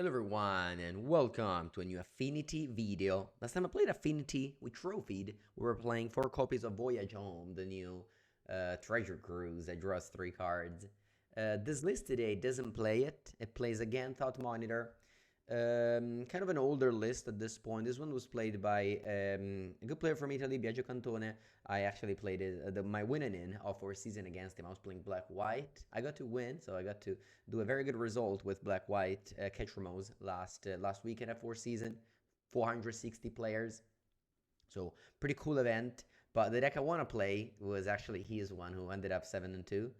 Hello everyone and welcome to a new Affinity video. Last time I played Affinity, we trophied. We were playing 4 copies of Voyage Home, the new treasure cruise that draws 3 cards. This list today doesn't play it. It plays again Thought Monitor. Kind of an older list at this point. This one was played by a good player from Italy, Biagio Cantone. I actually played it, my winning in of our season against him. I was playing black-white. I got to win, so I got to do a very good result with black-white catch remos last weekend at four season. 460 players. So pretty cool event. But the deck I want to play was actually his one who ended up 7-2.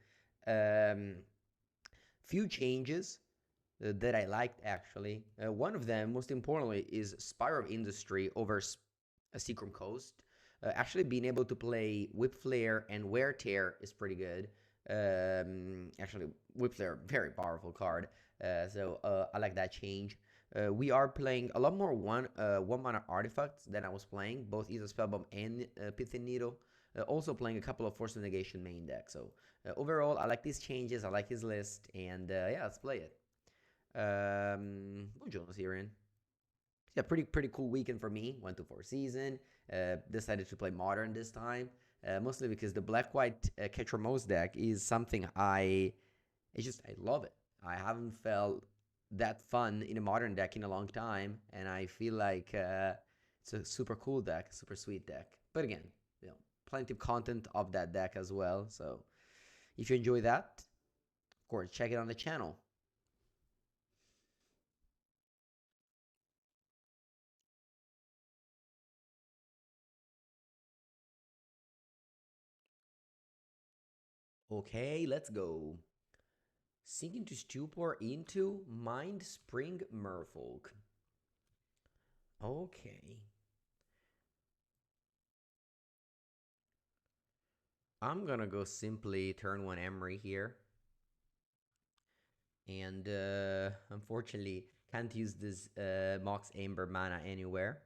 Few changes that I liked actually. One of them, most importantly, is Spire of Industry over Seacrum Coast. Actually, being able to play Whip Flare and Wear Tear is pretty good. Actually, Whip Flare, very powerful card. So I like that change. We are playing a lot more one mana artifacts than I was playing, both either Spellbomb and Pithing Needle. Also playing a couple of Force of Negation main deck. So overall, I like these changes. I like his list, and yeah, let's play it. Buongiorno, Siren. Yeah, pretty cool weekend for me. Went to four season. Decided to play modern this time. Mostly because the black white Catcher Most deck is something I love it. I haven't felt that fun in a modern deck in a long time, and I feel like it's a super cool deck, super sweet deck. But again, plenty of content of that deck as well. So if you enjoy that, of course, check it on the channel. Okay, let's go. Sink into stupor into Mind Spring Merfolk. Okay. I'm gonna go simply turn 1 Emery here. And unfortunately, can't use this Mox Amber mana anywhere.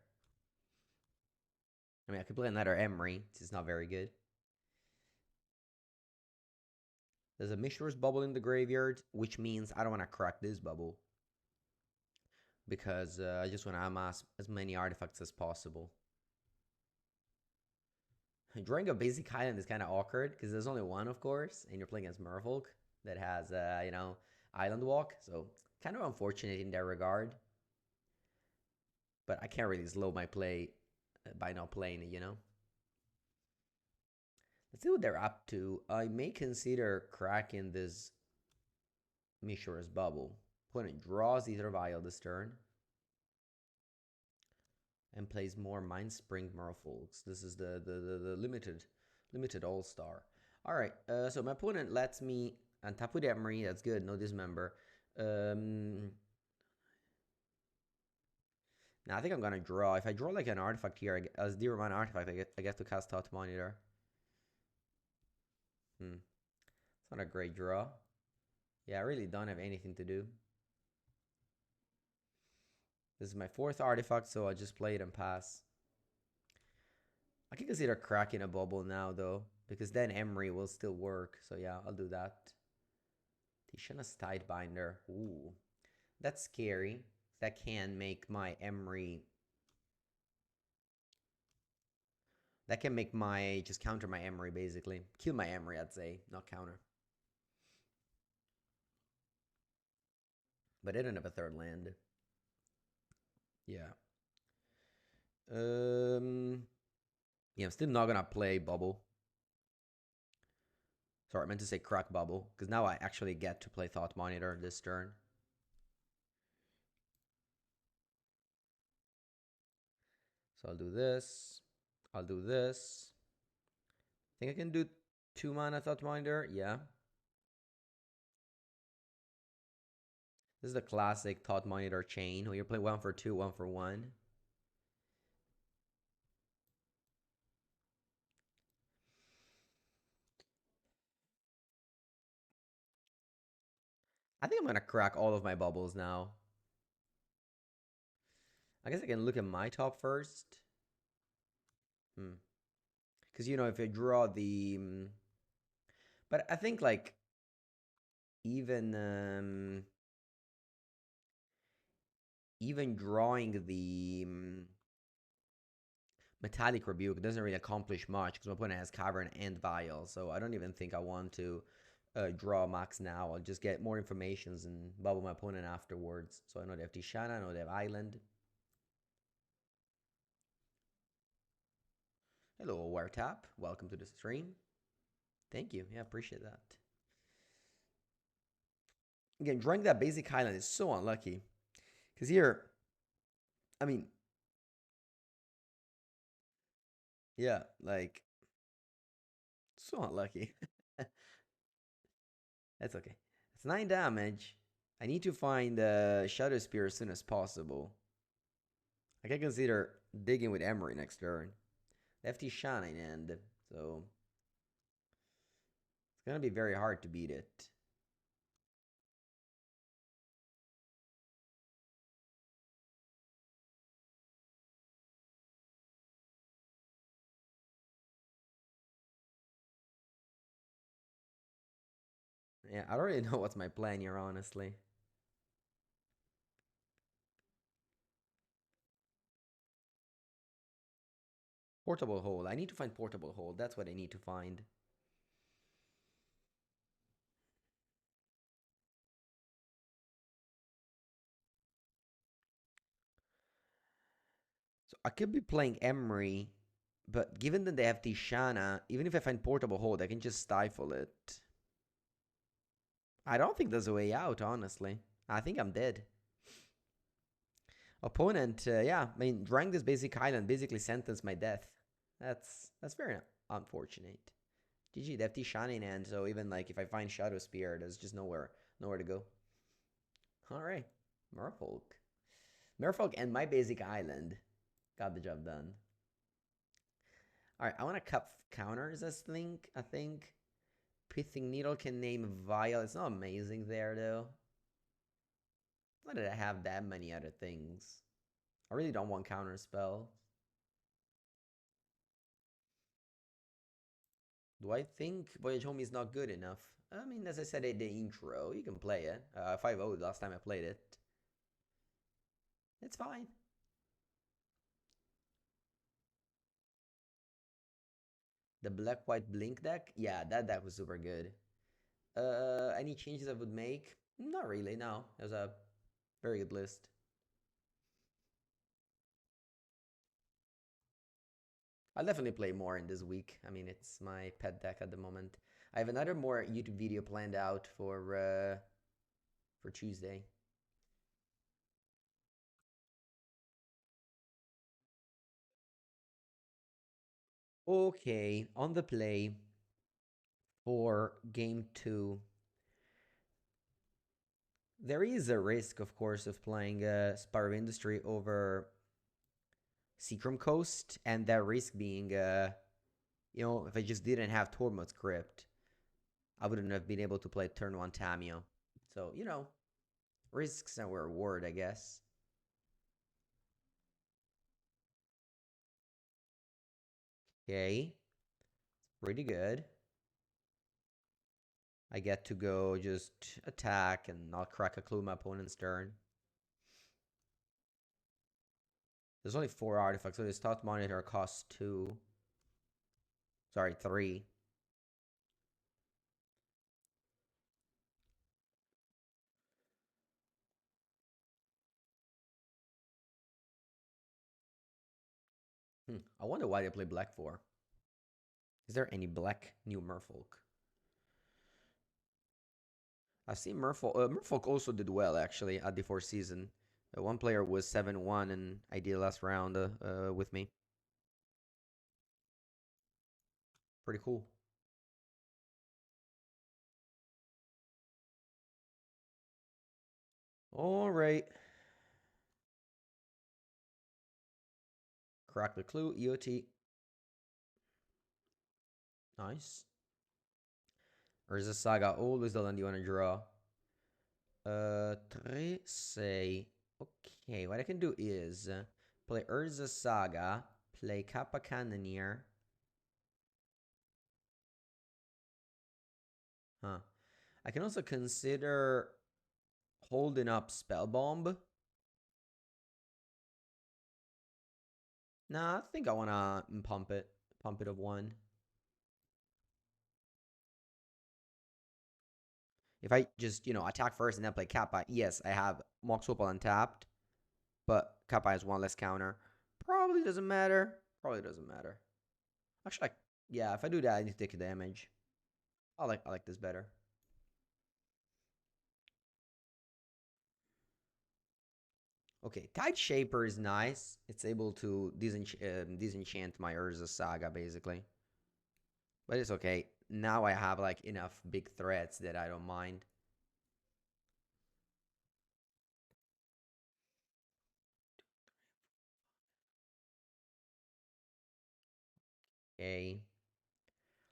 I mean, I could play another Emery. It's not very good. There's a Mishra's Bubble in the graveyard, which means I don't want to crack this bubble. Because I just want to amass as many artifacts as possible. Drawing a basic island is kind of awkward because there's only one, of course, and you're playing as Merfolk that has, island walk. So kind of unfortunate in that regard. But I can't really slow my play by not playing it, Let's see what they're up to. I may consider cracking this Mishra's Bubble. Opponent draws either Vial this turn and plays more Mind Spring Merfolks. This is the limited All-Star. Alright, so my opponent lets me untap with Emery. That's good, no dismember. Now I think I'm gonna draw. If I draw like an artifact here, as 0 mana artifact, I get to cast Thought Monitor. It's not a great draw. Yeah, I really don't have anything to do. This is my 4th artifact, so I'll just play it and pass. I can consider cracking a bubble now, though, because then Emery will still work. So yeah, I'll do that. Tishana's Tidebinder. Ooh, that's scary. That can make my Emery... That can make my... Just counter my Emery, basically. Kill my Emery, I'd say. Not counter. But I don't have a 3rd land. Yeah. Yeah, I'm still not gonna play Bubble. Sorry, I meant to say Crack Bubble, because now I actually get to play Thought Monitor this turn. So I'll do this. I'll do this. Think I can do 2 mana Thought Monitor? Yeah. This is the classic Thought Monitor chain, where you're playing 1 for 2, 1 for 1. I think I'm gonna crack all of my bubbles now. I guess I can look at my top first. Because, if I draw the... But I think, like, even... even drawing the Metallic Rebuke doesn't really accomplish much because my opponent has Cavern and Vial, so I don't even think I want to draw max now. I'll just get more informations and bubble my opponent afterwards. So I know they have Tishana, I know they have Island. Hello, Wiretap. Welcome to the stream. Thank you. Yeah, appreciate that. Again, drawing that basic Island is so unlucky. Because here, I mean, yeah, like, so unlucky. That's okay. It's 9 damage. I need to find Shadow Spear as soon as possible. I can consider digging with Emery next turn. Lefty Shine End, so it's gonna be very hard to beat it. Yeah, I don't really know what's my plan here, honestly. Portable Hold. I need to find Portable Hold. That's what I need to find. So I could be playing Emery, but given that they have Tishana, even if I find Portable Hold, I can just stifle it. I don't think there's a way out, honestly. I think I'm dead. Opponent, yeah, I mean, drawing this basic island basically sentenced my death. That's very unfortunate. GG, they have Tishana in hand, so even like if I find Shadow Spear, there's just nowhere to go. Alright, Merfolk. Merfolk and my basic island got the job done. Alright, I want to cut counters as I think. Pithing Needle can name Vial. It's not amazing there though. Not that I have that many other things. I really don't want counter spell. Do I think Voyage Home is not good enough? I mean, as I said in the intro, you can play it. 5-0 last time I played it. It's fine. The black-white blink deck? Yeah, that deck was super good. Any changes I would make? Not really, no. It was a very good list. I'll definitely play more in this week. I mean, it's my pet deck at the moment. I have another more YouTube video planned out for Tuesday. Okay, on the play for game 2. There is a risk, of course, of playing Spire of Industry over Seacrum Coast, and that risk being, if I just didn't have Tormod's Crypt, I wouldn't have been able to play turn 1 Tamio. So, risks and reward, I guess. Okay, pretty good. I get to go just attack and not crack a clue my opponent's turn. There's only 4 artifacts, so this Thought Monitor costs 2. Sorry, 3. I wonder why they play black for. Is there any black new Merfolk? I've seen Merfolk. Merfolk also did well, actually, at the 4th season. One player was 7-1 and I did last round with me. Pretty cool. All right. Crack the clue. EOT. Nice. Urza Saga. Always the land you want to draw. Say. Okay, what I can do is play Urza Saga, play Kappa Cannoneer. Huh. I can also consider holding up Spell Bomb. Nah, I think I wanna pump it. Pump it of one. If I just, attack first and then play Kappa, yes, I have Mox Opal untapped, but Kappa has one less counter. Probably doesn't matter. Probably doesn't matter. Actually, yeah, if I do that, I need to take a damage. I like this better. Okay, Tide Shaper is nice. It's able to disenchant my Urza Saga, basically. But it's okay. Now I have, like, enough big threats that I don't mind. Okay.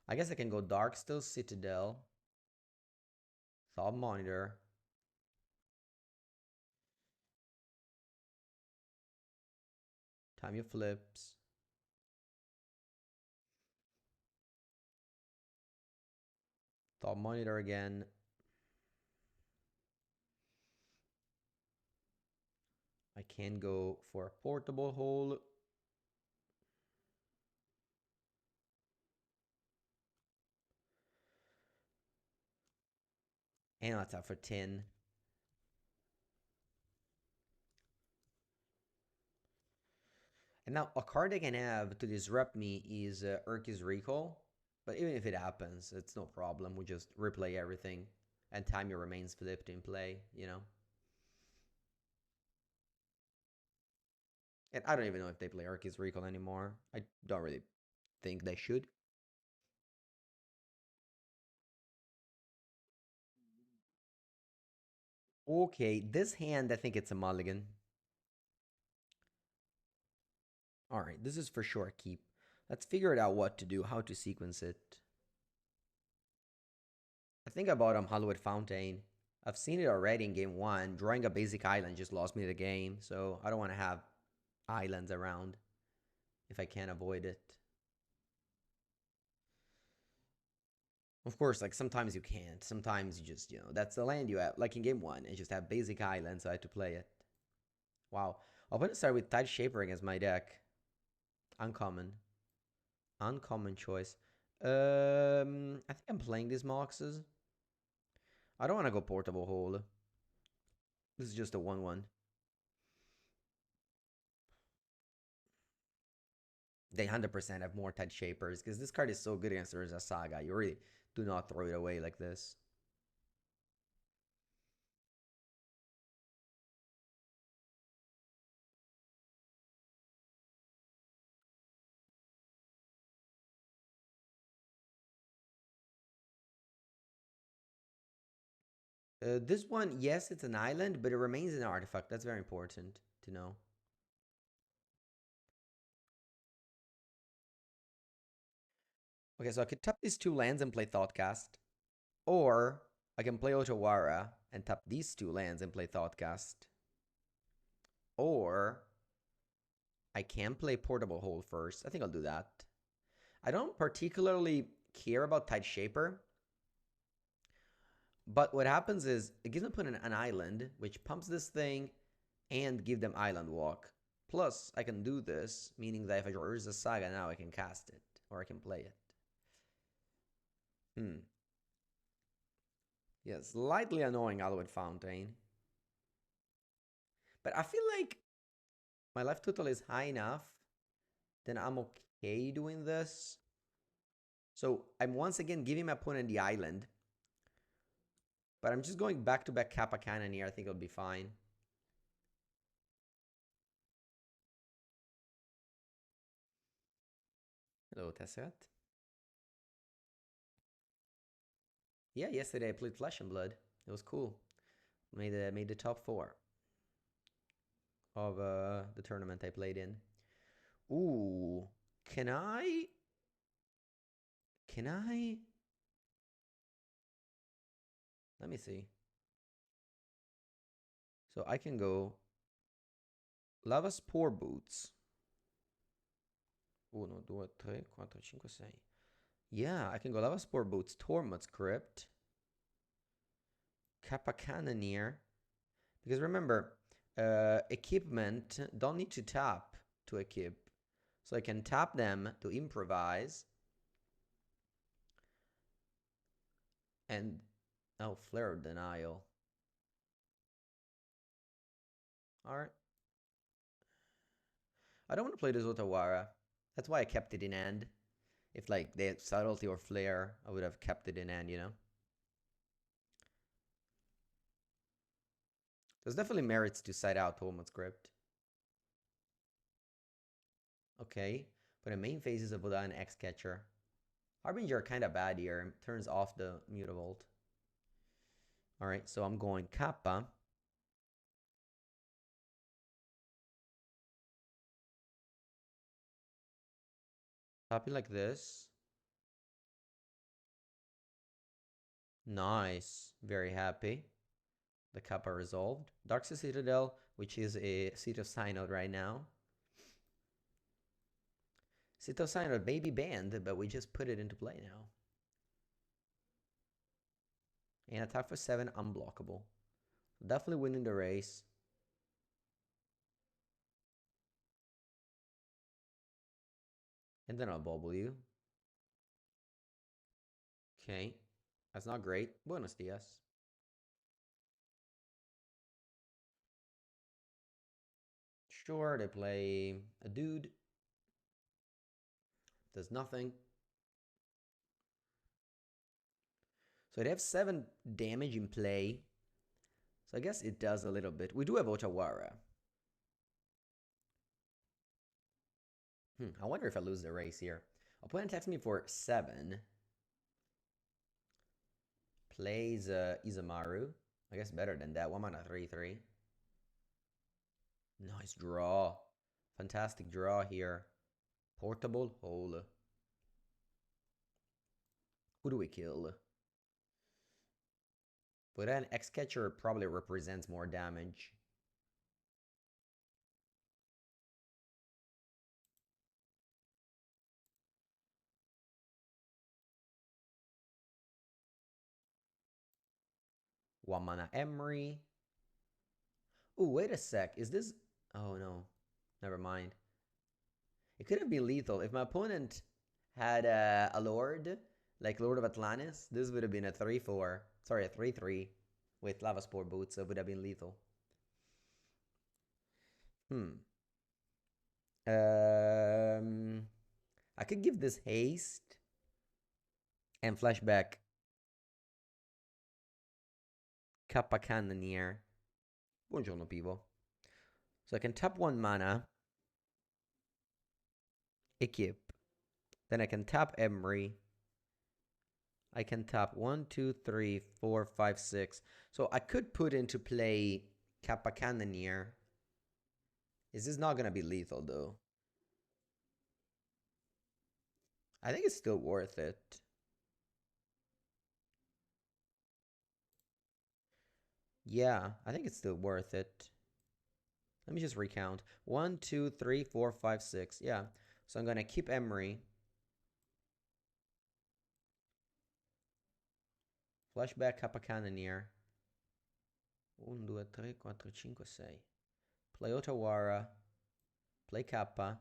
I guess I can go Darksteel Citadel. Thought Monitor. Time your flips. Thought Monitor again. I can go for a portable hole. And let's have for 10. And now a card I can have to disrupt me is Urki's Recall. But even if it happens, it's no problem. We just replay everything. And time your remains flipped in play. And I don't even know if they play Urki's Recall anymore. I don't really think they should. Okay, this hand, I think it's a mulligan. Alright, this is for sure a keep. Let's figure it out what to do, how to sequence it. I think I bought Hollowed Fountain. I've seen it already in game one. Drawing a basic island just lost me the game, so I don't want to have islands around if I can avoid it. Of course, like sometimes you can't. Sometimes you just, that's the land you have. Like in game one, I just have basic islands, so I had to play it. Wow. I'm going to start with Tide Shaper against my deck. Uncommon. Uncommon choice. I think I'm playing these Moxes. I don't want to go Portable Hole. This is just a 1-1. They 100% have more Tide Shapers because this card is so good against Urza Saga. You really do not throw it away like this. This one, yes, it's an island, but it remains an artifact. That's very important to know. Okay, so I could tap these two lands and play Thoughtcast. Or I can play Otawara and tap these two lands and play Thoughtcast. Or I can play Portable Hole first. I think I'll do that. I don't particularly care about Tide Shaper. But what happens is it gives them put an island, which pumps this thing and give them island walk. Plus, I can do this, meaning that if I draw Urza Saga now, I can cast it. Or I can play it. Yeah, slightly annoying Alouette Fountain. But I feel like my life total is high enough, then I'm okay doing this. So I'm once again giving my opponent the island. But I'm just going back to back Kappa Cannon here. I think it'll be fine. Hello, Tesset. Yeah, yesterday I played Flesh and Blood. It was cool. Made the top 4 of the tournament I played in. Ooh, can I? Can I? Let me see. So I can go Lava Spore Boots. 1, 2, 3, 4, 5, 6. Yeah, I can go Lava Spore Boots, Tormod's Crypt, Kappa Cannoneer. Because remember, equipment don't need to tap to equip. So I can tap them to improvise. And, oh, Flare Denial. Alright. I don't want to play this Otawara. That's why I kept it in hand. If like they had Subtlety or Flare, I would have kept it in hand, you know? There's definitely merits to side out Tolman's Crypt. Okay, but the main phase is a Buddha and X-Catcher. Harbinger are kind of bad here. Turns off the Mutavault. Alright, so I'm going Kappa. Copy like this. Nice. Very happy. The Kappa resolved. Dark Citadel, which is a Seat of Synod right now. Seat of Synod may be banned, but we just put it into play now. And attack for 7, unblockable. Definitely winning the race. And then I'll bubble you. Okay. That's not great. Buenos dias. Sure, they play a dude. Does nothing. So they have 7 damage in play. So I guess it does a little bit. We do have Otawara. I wonder if I lose the race here. Opponent attacks me for 7. Plays Izamaru. I guess better than that. 1 mana 3/3. Nice draw. Fantastic draw here. Portable hole. Who do we kill? But then X-Catcher probably represents more damage. One mana Emery. Oh, wait a sec. Is this... Oh, no. Never mind. It could have been lethal. If my opponent had a Lord, like Lord of Atlantis, this would have been a 3/4. Sorry, a 3/3 with Lava Spore Boots, so it would have been lethal. I could give this haste and flashback Kappa Cannoneer. Buongiorno, Pivo. So I can tap 1 mana, equip. Then I can tap Emery. I can tap 1, 2, 3, 4, 5, 6. So I could put into play Kappa Cannoneer. Is this not going to be lethal, though? I think it's still worth it. Yeah, I think it's still worth it. Let me just recount. 1, 2, 3, 4, 5, 6. Yeah. So I'm going to keep Emery. Flashback Kappa Cannoneer. 1, 2, 3, 4, 5, 6. Play Otawara. Play Kappa.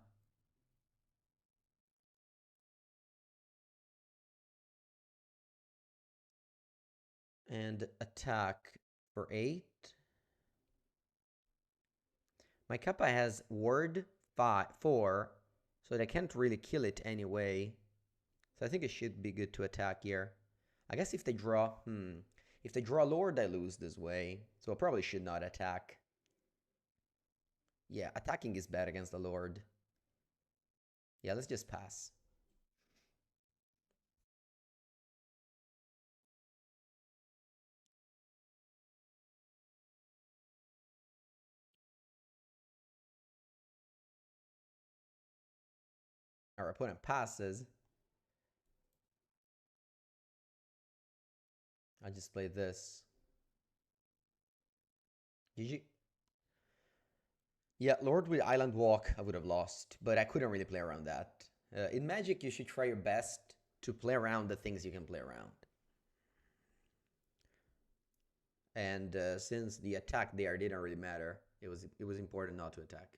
And attack for 8. My Kappa has ward 4, so I can't really kill it anyway. So I think it should be good to attack here. I guess if they draw, if they draw Lord, I lose this way. So I probably should not attack. Yeah, attacking is bad against the Lord. Yeah, let's just pass. Our opponent passes. I just play this. GG. Yeah, Lord with Island Walk, I would have lost, but I couldn't really play around that. In Magic, you should try your best to play around the things you can play around. And since the attack there didn't really matter, it was important not to attack.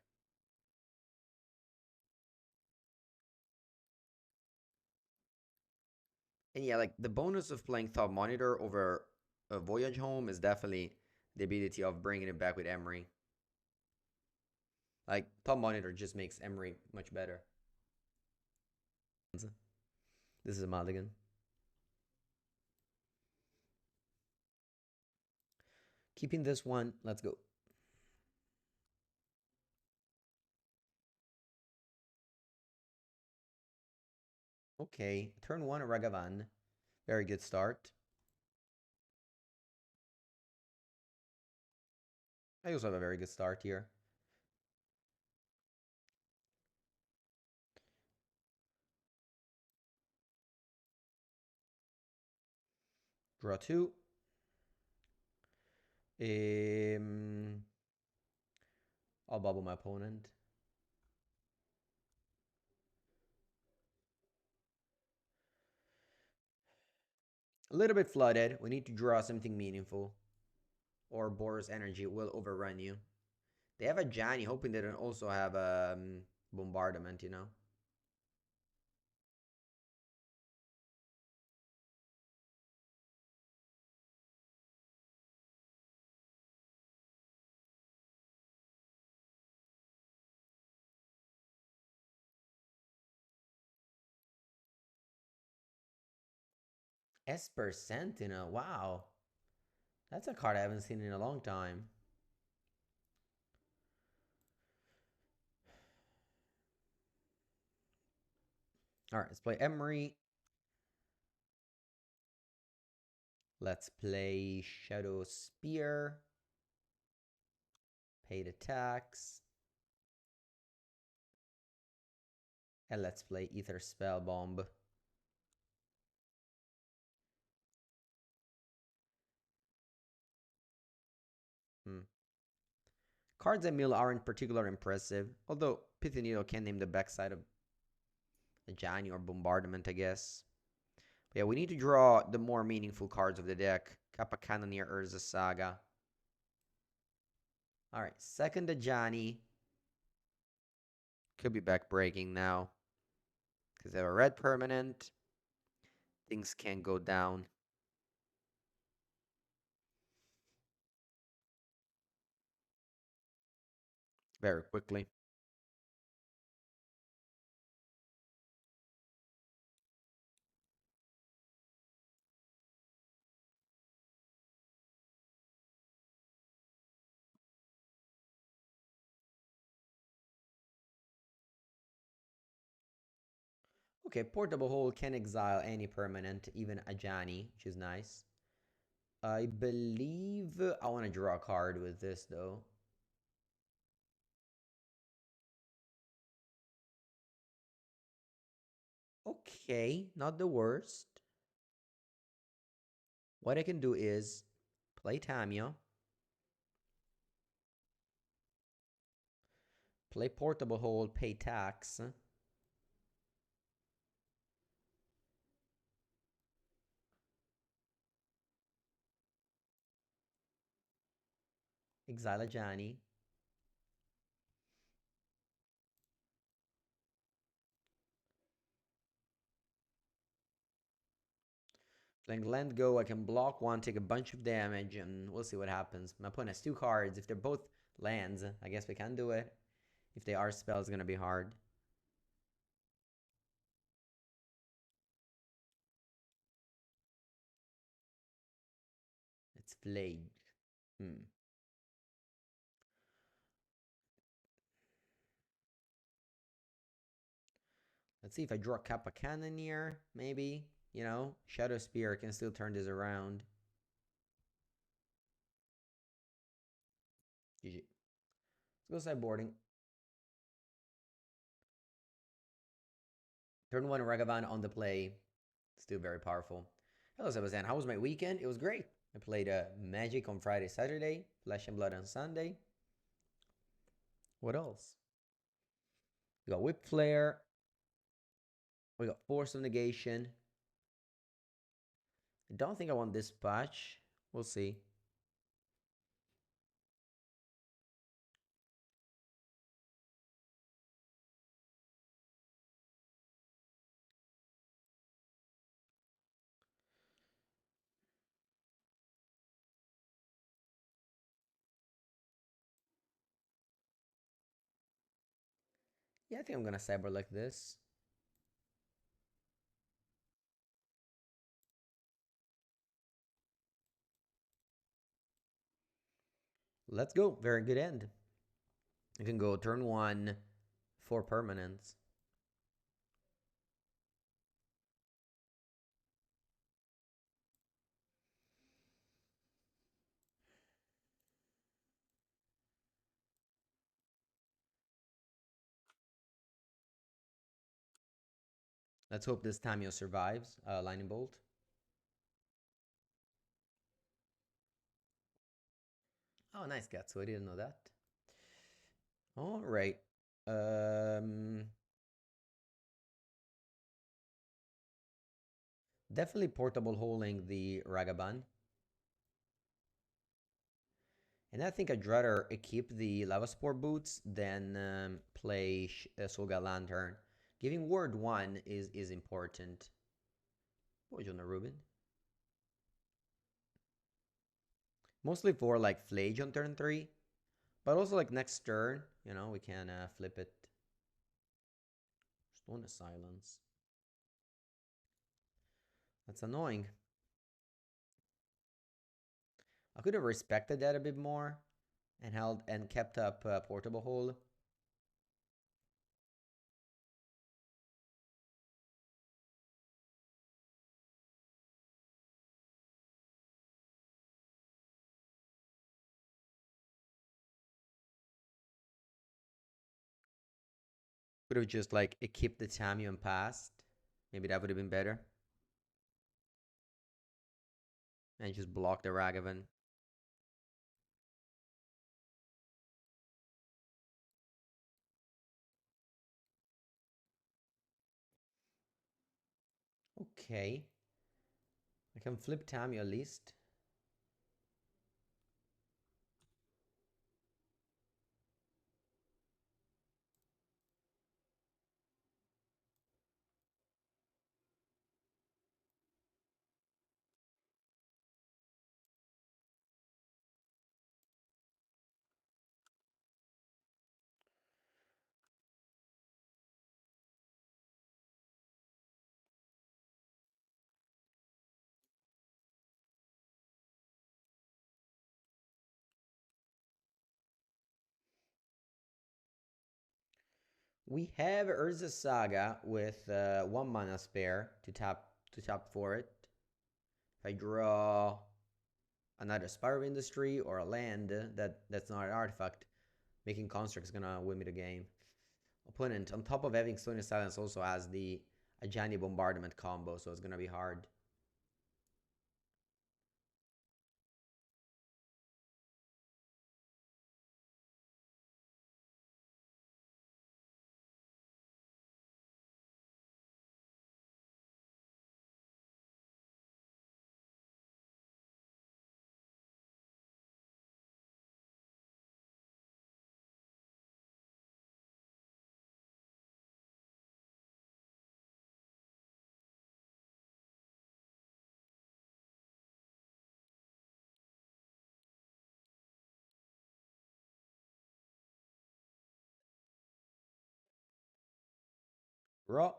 And yeah, like the bonus of playing Thought Monitor over a Voyage Home is definitely the ability of bringing it back with Emery. Like Thought Monitor just makes Emery much better. This is a mulligan. Keeping this one, let's go. Okay, turn one Ragavan. Very good start. I also have a very good start here. Draw two. I'll bubble my opponent. A little bit flooded. We need to draw something meaningful. Or Boros energy will overrun you. They have a Johnny, hoping they don't also have a bombardment, you know? Esper Sentinel, wow. That's a card I haven't seen in a long time. All right, let's play Emery. Let's play Shadow Spear. Paid attacks. And let's play Ether Spell Bomb. Hmm. Cards and mill aren't particularly impressive, although Pithy Needle can name the backside of the Johnny or Bombardment, I guess. But yeah, we need to draw the more meaningful cards of the deck. Kappa Cannoneer, Urza Saga. Alright, second the Johnny. Could be back breaking now. Because they have a red permanent. Things can go down. Very quickly. Okay, Portable Hold can exile any permanent, even a Johnny, which is nice. I believe I want to draw a card with this, though. Okay, not the worst. What I can do is play Tamio, play Portable Hold, pay tax, exile a Johnny, playing Land Go. I can block one, take a bunch of damage, and we'll see what happens. My opponent has two cards. If they're both lands, I guess we can do it. If they are spells, it's going to be hard. It's Flage. Hmm. Let's see if I draw Kappa Cannoneer, maybe. You know, Shadow Spear can still turn this around. GG. Let's go sideboarding. Turn one Ragavan on the play. Still very powerful. Hello, Sebastian. How was my weekend? It was great. I played Magic on Friday, Saturday, Flesh and Blood on Sunday. What else? We got Whip Flare. We got Force of Negation. I don't think I want this patch. We'll see. Yeah, I think I'm gonna cyber like this. Let's go. Very good end. You can go turn one, four permanents. Let's hope this Tamio survives. Lightning Bolt. Oh, nice Gatsu. I didn't know that. All right. Um, Definitely portable holding the Ragaban. And I think I'd rather keep the Lava Spore boots than play Solga Lantern. Giving word one is important. Poison Rubin. Mostly for like Flage on turn three, but also like next turn, we can flip it. Stone of Silence. That's annoying. I could have respected that a bit more and held and kept up Portable Hole. Could have just like kept the Tamiyo and passed. Maybe that would have been better. And just block the Ragavan. Okay. I can flip Tamiyo at least. We have Urza Saga with 1 mana spare to tap for it. If I draw another Spire of Industry or a land that's not an artifact, making construct is gonna win me the game. Opponent, on top of having Stony Silence, also has the Ajani Bombardment combo, so it's gonna be hard. Raw.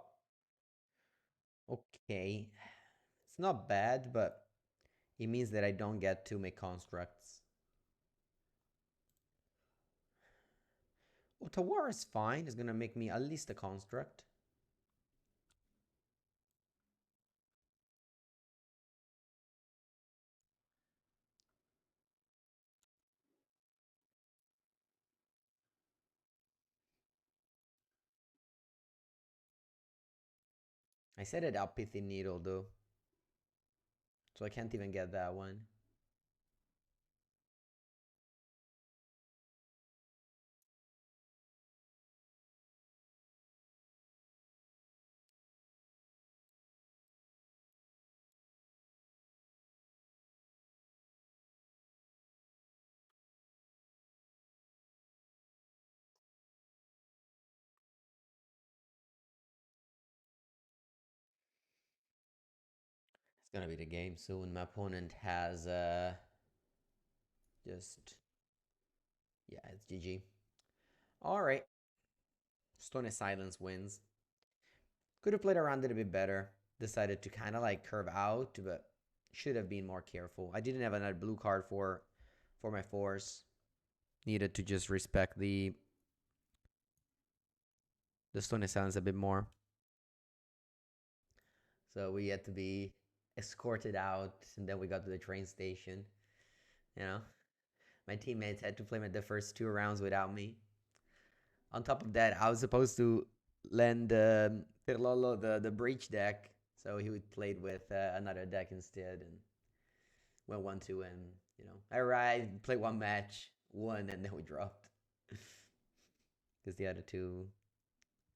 Okay. It's not bad, but it means that I don't get to make constructs. Otawara is fine. It's gonna make me at least a construct. I said it up Pithy Needle though, so I can't even get that one. It's gonna be the game soon. My opponent has just yeah, it's GG. All right. Stone Silence wins. Could have played around it a bit better. Decided to kind of like curve out, but should have been more careful. I didn't have another blue card for my force. Needed to just respect the Stone Silence a bit more. So we had to be escorted out, and then we got to the train station. You know, my teammates had to play the first 2 rounds without me. On top of that, I was supposed to lend Pirlolo the breach deck, so he would play with another deck instead, and went 1-2, and I arrived, played one match, won, and then we dropped because the other two,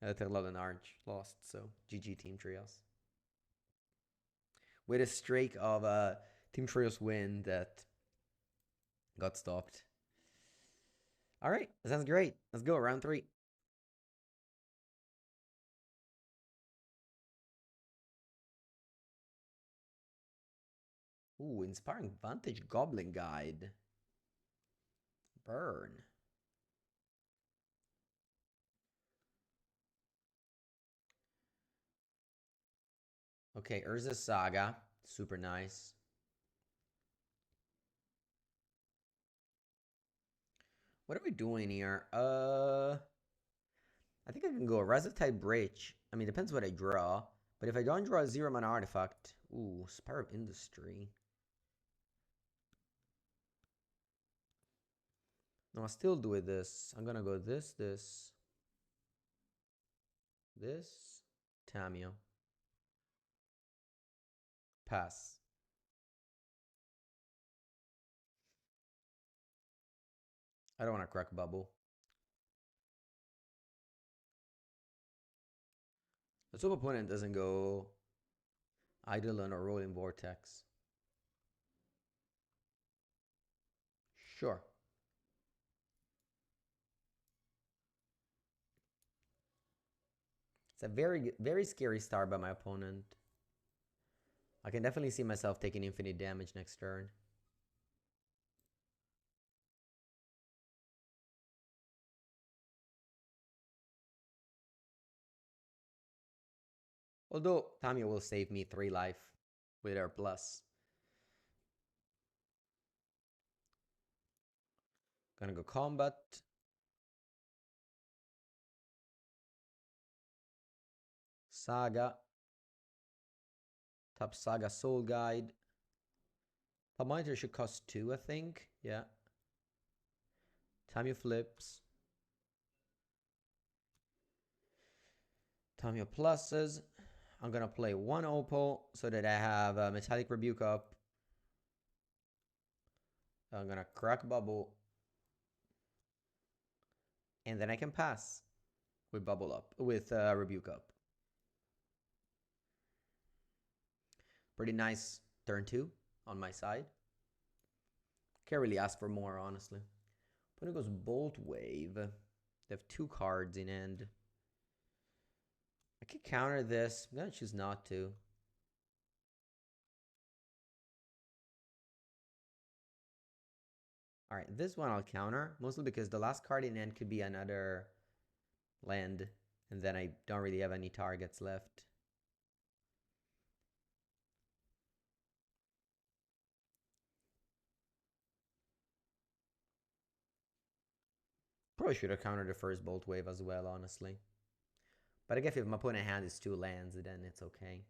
Pirlolo and Arch, lost. So GG Team Trios with a streak of Team Trios win that got stopped. All right, that sounds great. Let's go round 3. Ooh, Inspiring Vantage Goblin Guide. Burn. Okay, Urza Saga. Super nice. What are we doing here? I think I can go Reset type Bridge. I mean, depends what I draw. But if I don't draw a 0-mana artifact, ooh, Spire of Industry. No, I'll still do it this. I'm gonna go this, Tamio. Pass. I don't want to crack bubble. Let's hope opponent doesn't go Eidolon or Rolling Vortex. Sure. It's a very, very scary start by my opponent. I can definitely see myself taking infinite damage next turn. Although Tamio will save me 3 life with her plus. Gonna go combat. Saga. Top Saga Soul Guide. Top Monitor should cost 2, I think. Yeah. Tamio flips. Tamio pluses. I'm gonna play 1 Opal so that I have a Metallic Rebuke up. I'm gonna crack bubble. And then I can pass with bubble up, with Rebuke up. Pretty nice turn 2 on my side. Can't really ask for more, honestly. Opponent goes Bolt Wave. They have 2 cards in end. I could counter this. I'm gonna choose not to. Alright, this one I'll counter, mostly because the last card in end could be another land, and then I don't really have any targets left. Probably should have countered the first Bolt Wave as well, honestly. But I guess if my opponent hand is 2 lands, then it's okay.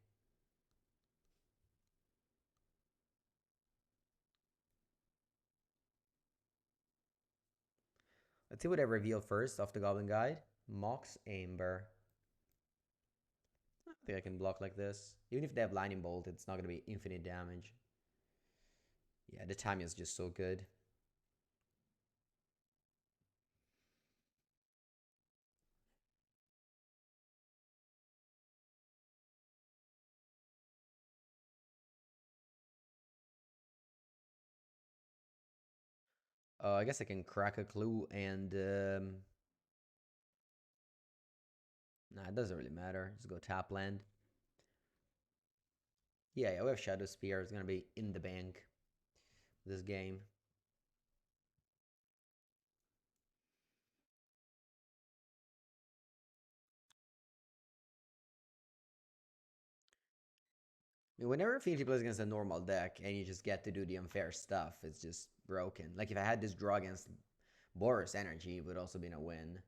Let's see what I reveal first off the Goblin Guide. Mox Amber. I think I can block like this. Even if they have Lightning Bolt, it's not going to be infinite damage. Yeah, the timing is just so good. I guess I can crack a clue and... nah, it doesn't really matter. Just go tap land. Yeah, we have Shadow Spear. It's going to be in the bank this game. I mean, whenever Affinity plays against a normal deck and you just get to do the unfair stuff, it's just broken. Like if I had this draw against Boros Energy, it would also been a win.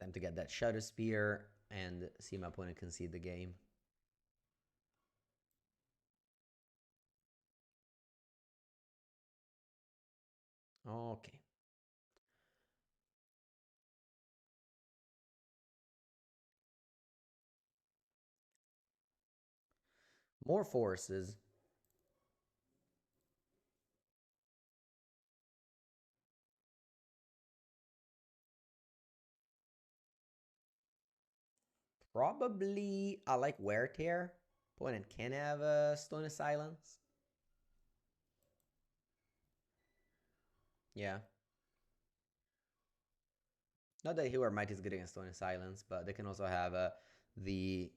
Time to get that Shadow Spear and see my opponent concede the game. Okay. More forces. Probably I like Wear Tear. Opponent can have a Stone of Silence. Yeah. Not that Healer Might is good against Stone of Silence, but they can also have the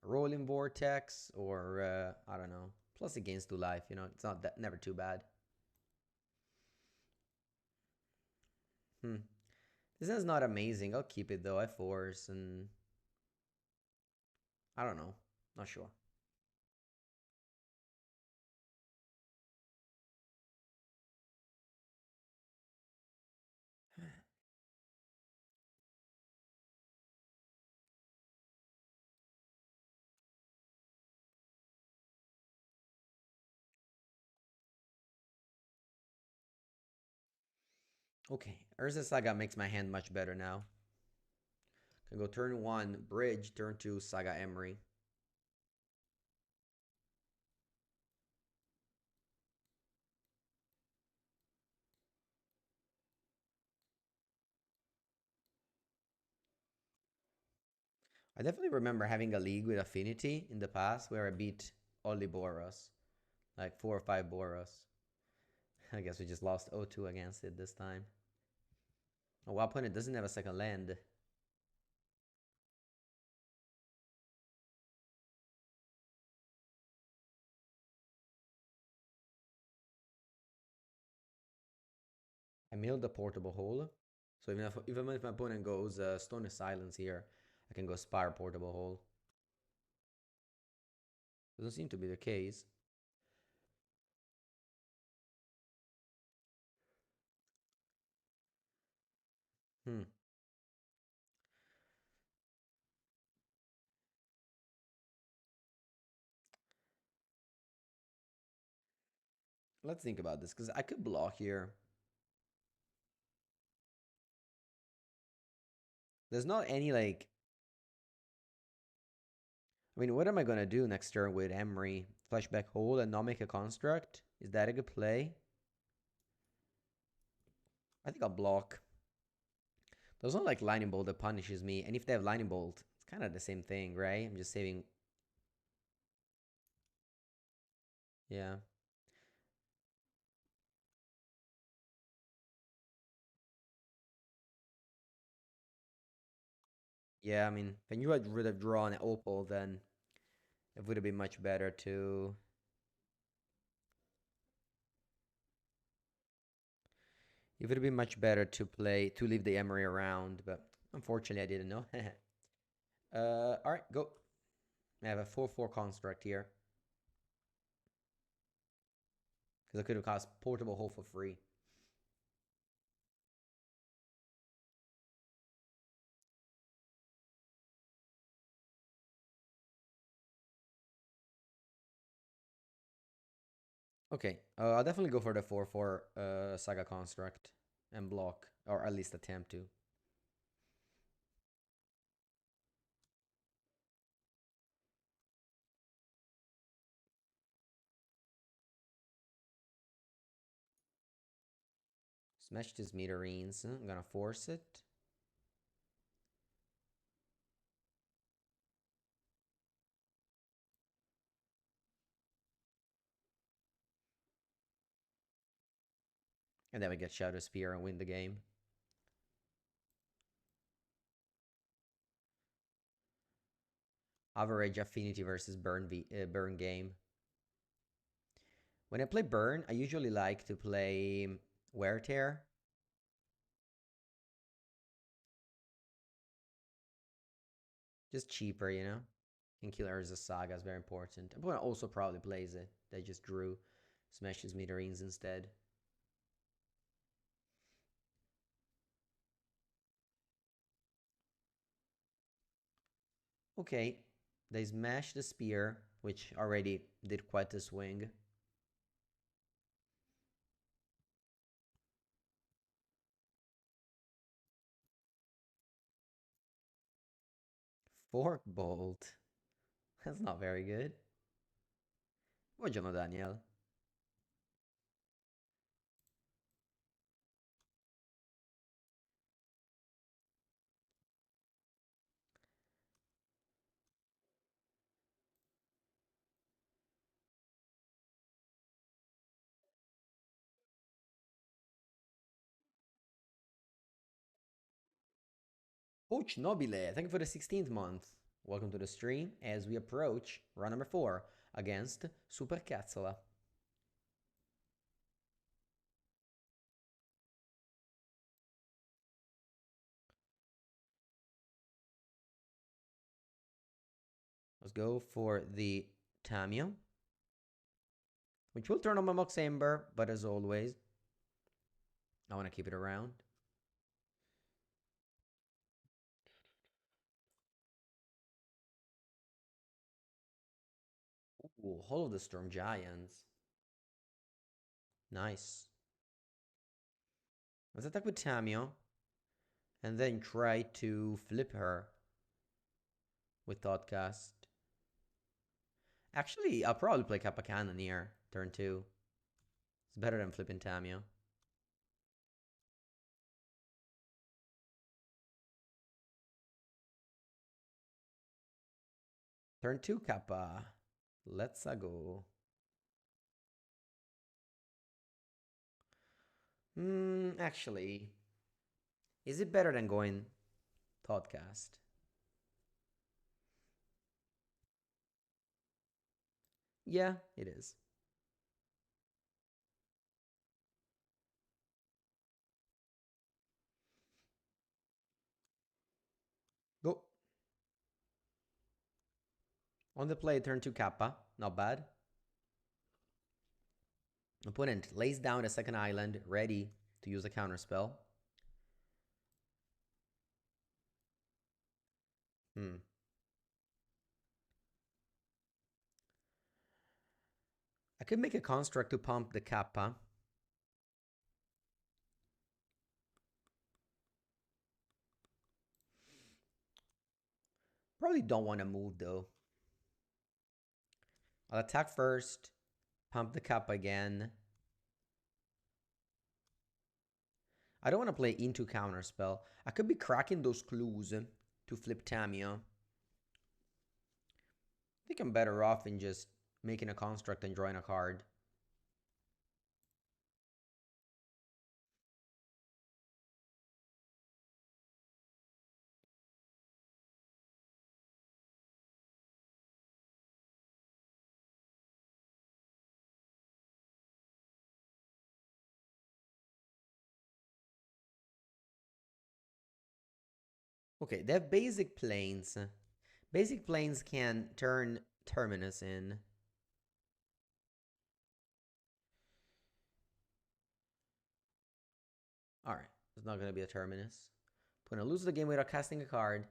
Rolling Vortex or I don't know. Plus it gains 2 life, you know, it's not that never too bad. Hmm. This is not amazing. I'll keep it though. I force and I don't know. Not sure. Okay, Urza Saga makes my hand much better now. Can go turn 1, Bridge, turn 2, Saga Emery. I definitely remember having a league with Affinity in the past where I beat only Boros. Like 4 or 5 Boros. I guess we just lost 0-2 against it this time. Oh, wow, opponent doesn't have a second land. I milled the portable hole. So even if my opponent goes Stone of Silence here, I can go Spire portable hole. Doesn't seem to be the case. Hmm. Let's think about this because I could block here. There's not any like. I mean, what am I gonna do next turn with Emery? Flashback hole and not make a construct? Is that a good play? I think I'll block. There's not like Lightning Bolt that punishes me, and if they have Lightning Bolt, it's kind of the same thing, right? I'm just saving. Yeah. Yeah, I mean, if I knew I would have drawn an Opal, then it would have been much better to. It would have been much better to play to leave the Emery around, but unfortunately I didn't know. All right, go. I have a 4/4 construct here because I could have cost portable hole for free. Okay, I'll definitely go for the 4/4 Saga construct and block, or at least attempt to. Smash these meterines. I'm gonna force it. And then we get Shadow Spear and win the game. Average Affinity versus Burn game. When I play Burn, I usually like to play Wear Tear. Just cheaper, you know? And Kill Urza Saga is very important. I'm gonna also probably plays it. They just drew Smashes Smithereens instead. Okay, they smash the spear, which already did quite a swing. Fork Bolt. That's not very good. Buongiorno, Daniel. Coach Nobile, thank you for the 16th month. Welcome to the stream as we approach round number 4 against Super Cazzola. Let's go for the Tamiyo, which will turn on my Mox Ember, but as always, I want to keep it around. Ooh, Hall of the Storm Giants. Nice. Let's attack with Tamiyo, and then try to flip her with Thoughtcast. Actually, I'll probably play Kappa Cannoneer turn 2. It's better than flipping Tamiyo. Turn 2 Kappa. Let's go. Actually, is it better than going Thoughtcast? Yeah, it is. Go. On the play, turn 2 Kappa. Not bad. Opponent lays down a second island, ready to use a counterspell. I could make a construct to pump the Kappa. Probably don't want to move though. I'll attack first, pump the Kappa again. I don't want to play into counterspell. I could be cracking those clues to flip Tamiyo. I think I'm better off in just making a construct and drawing a card. Okay, they have basic planes. Basic planes can turn Terminus in. Alright, it's not going to be a Terminus. I'm going to lose the game without casting a card.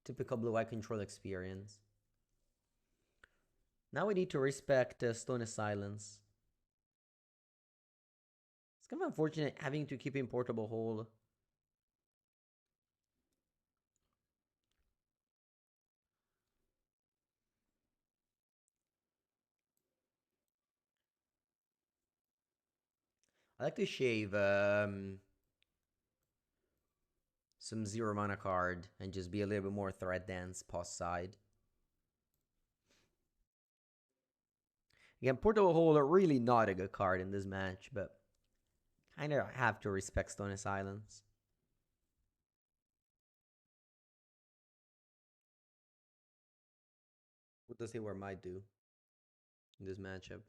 Typical blue-eye control experience. Now we need to respect Stone Silence. It's kind of unfortunate having to keep in Portable Hole. I like to shave some 0 mana card and just be a little bit more threat dense post side. Again, Portable Hole are really not a good card in this match, but Kind of have to respect Stony Silence. What does he wear might do in this matchup?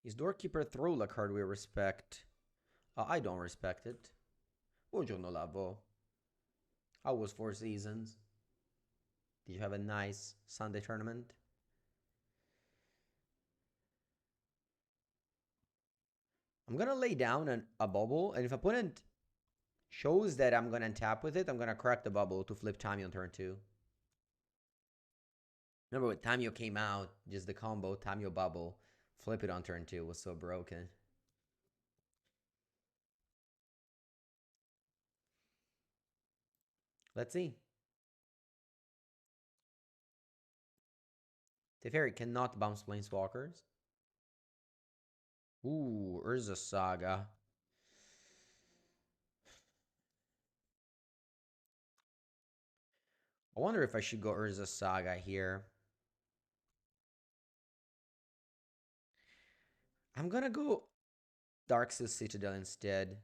Is Doorkeeper Thrula card we respect? I don't respect it. Buongiorno Lavo. How was Four Seasons? Did you have a nice Sunday tournament? I'm gonna lay down a bubble, and if opponent shows that I'm gonna tap with it, I'm gonna crack the bubble to flip Tamio on turn 2. Remember when Tamio came out, just the combo, Tamio bubble, flip it on turn 2 was so broken. Let's see. Teferi cannot bounce Planeswalkers. Ooh, Urza Saga. I wonder if I should go Urza Saga here. I'm gonna go Darkseid Citadel instead.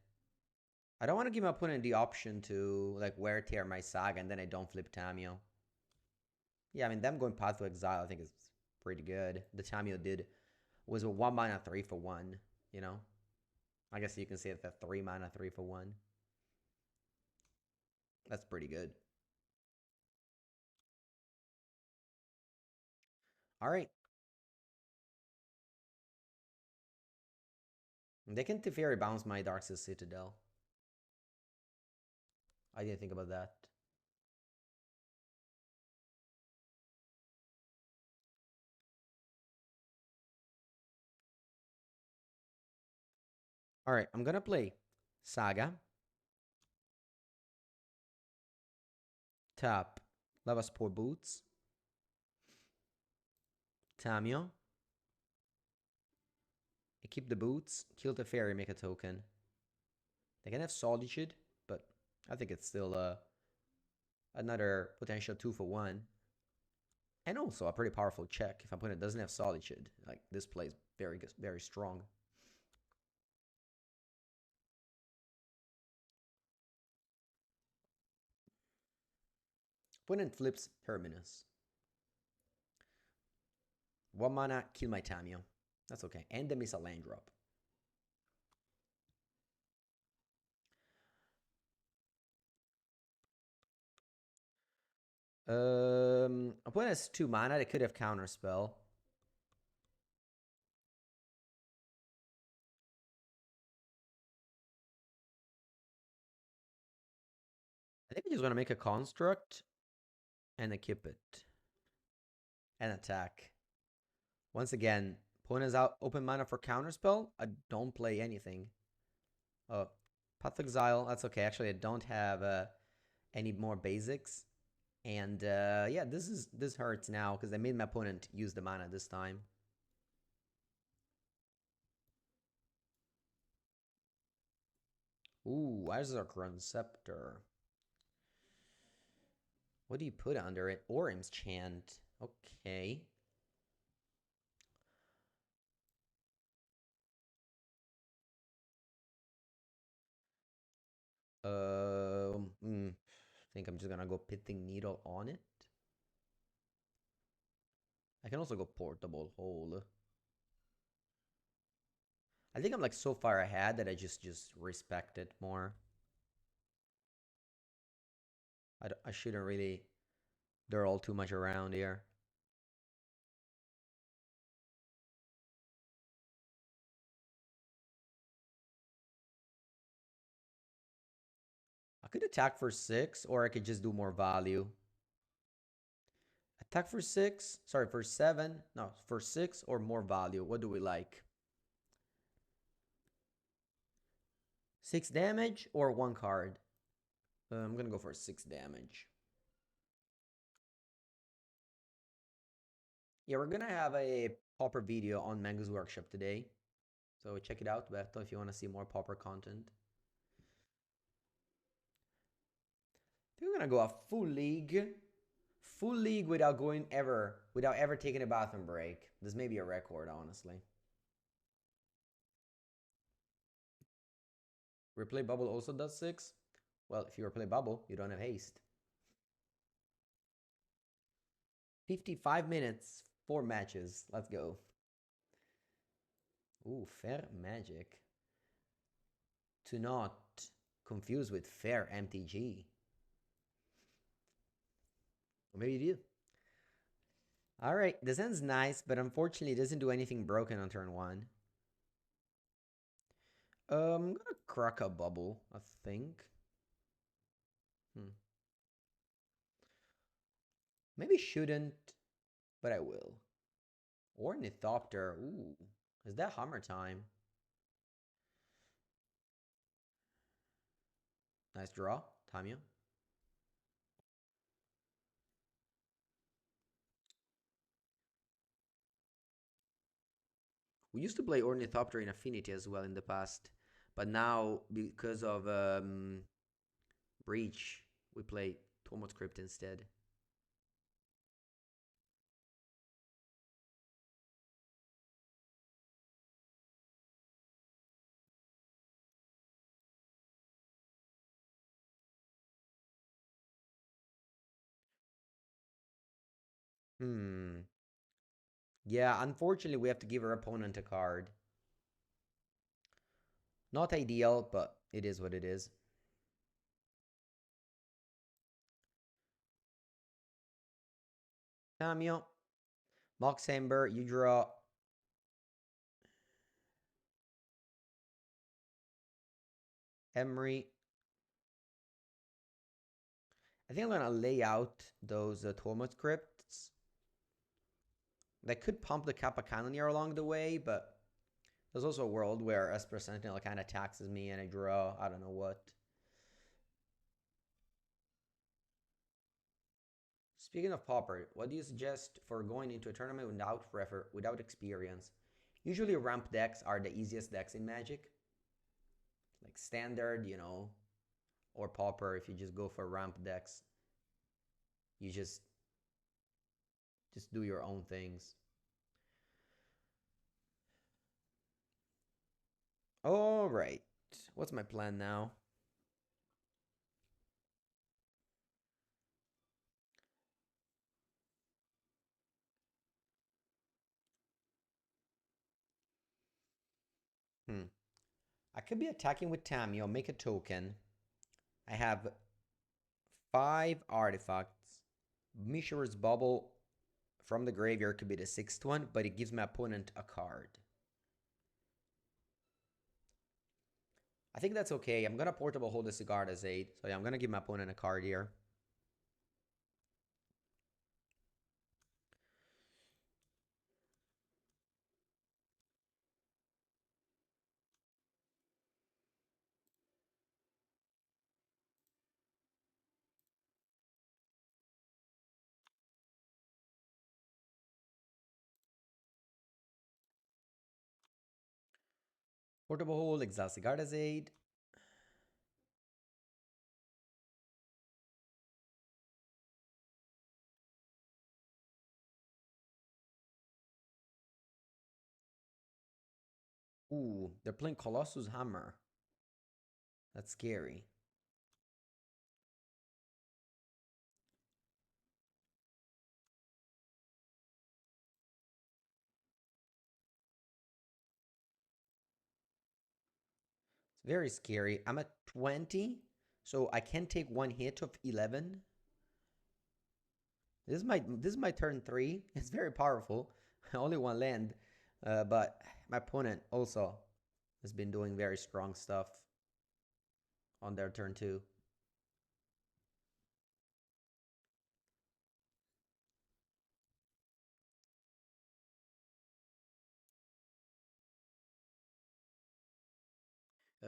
I don't want to give my opponent the option to like wear tear my Saga and then I don't flip Tamio. Yeah, I mean them going Path to Exile I think is pretty good. The Tamio did was a 1 mana 3 for 1, you know? I guess you can say it's a 3 mana 3 for 1. That's pretty good. Alright. They can Teferi bounce my Darkseid Citadel. I didn't think about that. Alright, I'm gonna play Saga. Tap Lavaspore Boots. Tamio. I keep the boots, kill the fairy, make a token. They can have Solitude, but I think it's still another potential 2 for 1. And also a pretty powerful check if opponent doesn't have Solitude. Like, this plays very good, very strong. Opponent flips Terminus. 1 mana, kill my Tamio. That's okay. And the miss a land drop. Opponent has 2 mana. They could have Counterspell. I think I just want to make a construct and equip it. And attack. Once again, opponent is out open mana for Counterspell. I don't play anything. Path of Exile, that's okay. Actually, I don't have any more basics. And yeah, this hurts now because I made my opponent use the mana this time. Ooh, Azarkron Scepter. What do you put under it? Orim's Chant. Okay. I think I'm just gonna go Pithing Needle on it. I can also go Portable Hole. I think I'm like so far ahead that I just respect it more. I shouldn't really all too much around here. I could attack for 6, or I could just do more value. Attack for 6, sorry, for 7, no, for 6 or more value. What do we like? 6 damage or 1 card? I'm gonna go for 6 damage. Yeah, we're gonna have a Pauper video on Mango's workshop today. So check it out, Beto, if you want to see more Pauper content. I think we're gonna go a full league. Full league without ever taking a bathroom break. This may be a record, honestly. Replay bubble also does 6. Well, if you replay bubble, you don't have haste. 55 minutes, 4 matches. Let's go. Ooh, fair magic. To not confuse with fair MTG. Or maybe you do. Alright, this end's nice, but unfortunately it doesn't do anything broken on turn 1. I'm gonna crack a bubble, I think. Maybe shouldn't, but I will. Ornithopter. Ooh, is that hammer time? Nice draw, Tamio. We used to play Ornithopter in Affinity as well in the past, but now because of Breach, we play Tormod Crypt instead. Yeah, unfortunately we have to give our opponent a card. Not ideal, but it is what it is. Tamio. Mox Ember, you draw Emery. I think I'm gonna lay out those Tormod Crypts. That could pump the Kappa Cannoneer along the way, but there's also a world where Esper Sentinel kind of taxes me and I draw I don't know what. Speaking of Pauper, what do you suggest for going into a tournament without experience? Usually ramp decks are the easiest decks in Magic. Like Standard, you know, or Pauper if you just go for ramp decks. You just do your own things. All right. What's my plan now? I could be attacking with Tamio, make a token. I have 5 artifacts. Mishra's Bubble from the graveyard could be the 6th one, but it gives my opponent a card. I think that's okay. I'm gonna portable hold the cigar as 8. So yeah, I'm gonna give my opponent a card here. Portable hold, exile cigar as 8. Ooh, they're playing Colossus Hammer. That's scary. It's very scary. I'm at 20, so I can take one hit of 11. This is my turn 3. It's very powerful. Only one land, but my opponent also has been doing very strong stuff on their turn 2.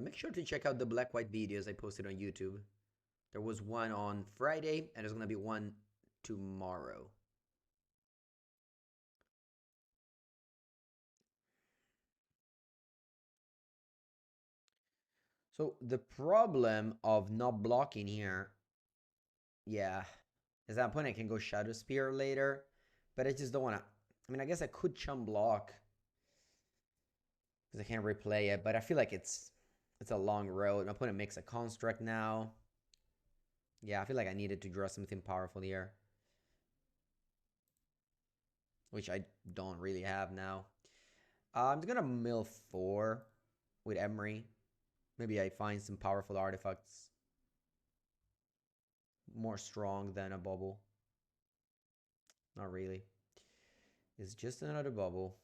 Make sure to check out the black-white videos I posted on YouTube. There was one on Friday, and there's gonna be one tomorrow. So the problem of not blocking here, yeah, is that point I can go Shadow Spear later, but I just don't want to. I mean, I guess I could chum block because I can't replay it, but I feel like it's a long road. My opponent makes a construct now. Yeah, I feel like I needed to draw something powerful here, which I don't really have now. I'm just gonna mill 4 with Emery. Maybe I find some powerful artifacts more strong than a bubble. Not really. It's just another bubble.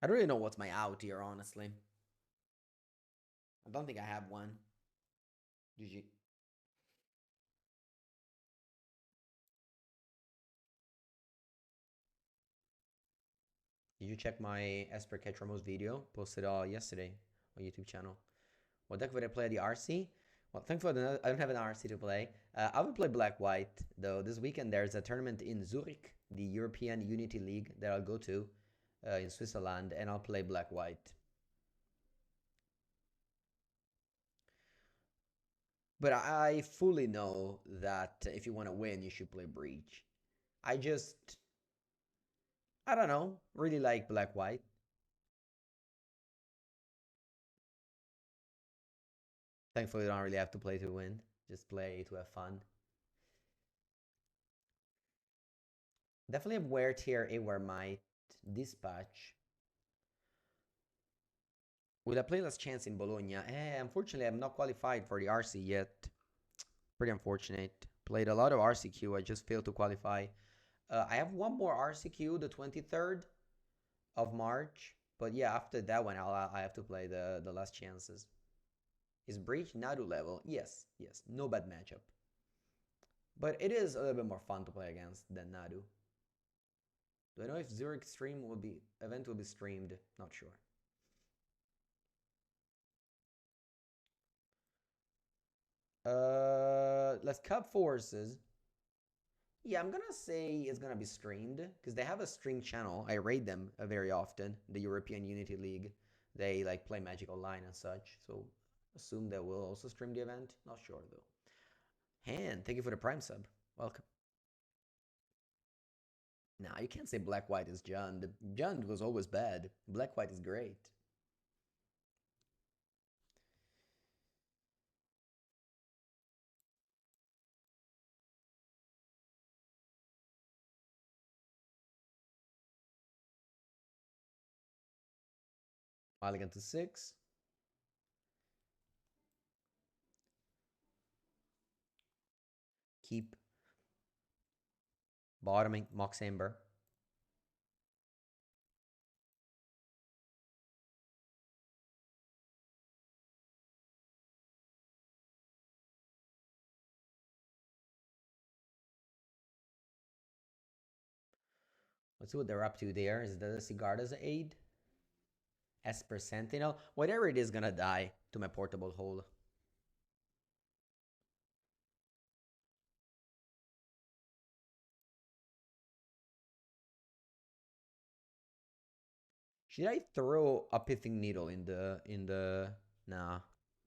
I don't really know what's my out here, honestly. I don't think I have one. GG. Did you check my Esper Catch Ramos video? Posted yesterday on YouTube channel. What deck would I play at the RC? Well, thankfully I don't have an RC to play. I would play Black White though. This weekend there's a tournament in Zurich, the European Unity League that I'll go to in Switzerland, and I'll play Black White. But I fully know that if you want to win, you should play Breach. I just, I don't know, really like Black White. Thankfully, you don't really have to play to win. Just play to have fun. Definitely have Wear Tier A Wear Might Dispatch. With a play last chance in Bologna. Unfortunately, I'm not qualified for the RC yet. Pretty unfortunate. Played a lot of RCQ. I just failed to qualify. I have one more RCQ, the 23rd of March. But yeah, after that one, I have to play the last chances. Is Breach Nadu level? Yes, yes. No bad matchup. But it is a little bit more fun to play against than Nadu. Do I know if Zurich event will be streamed? Not sure. Let's cut forces. Yeah, I'm gonna say it's gonna be streamed because they have a stream channel. I raid them very often. The European Unity League. They like play Magic Online and such. So assume they will also stream the event. Not sure though. Han, thank you for the Prime sub. Welcome. Nah, you can't say Black White is Jund. Jund was always bad. Black White is great. Mulligan to 6. Keep bottoming Mox Amber. Let's see what they're up to there. Is that a Sigarda's aid? Esper Sentinel? Whatever it is gonna die to my portable hole. Should I throw a pithing needle in the nah,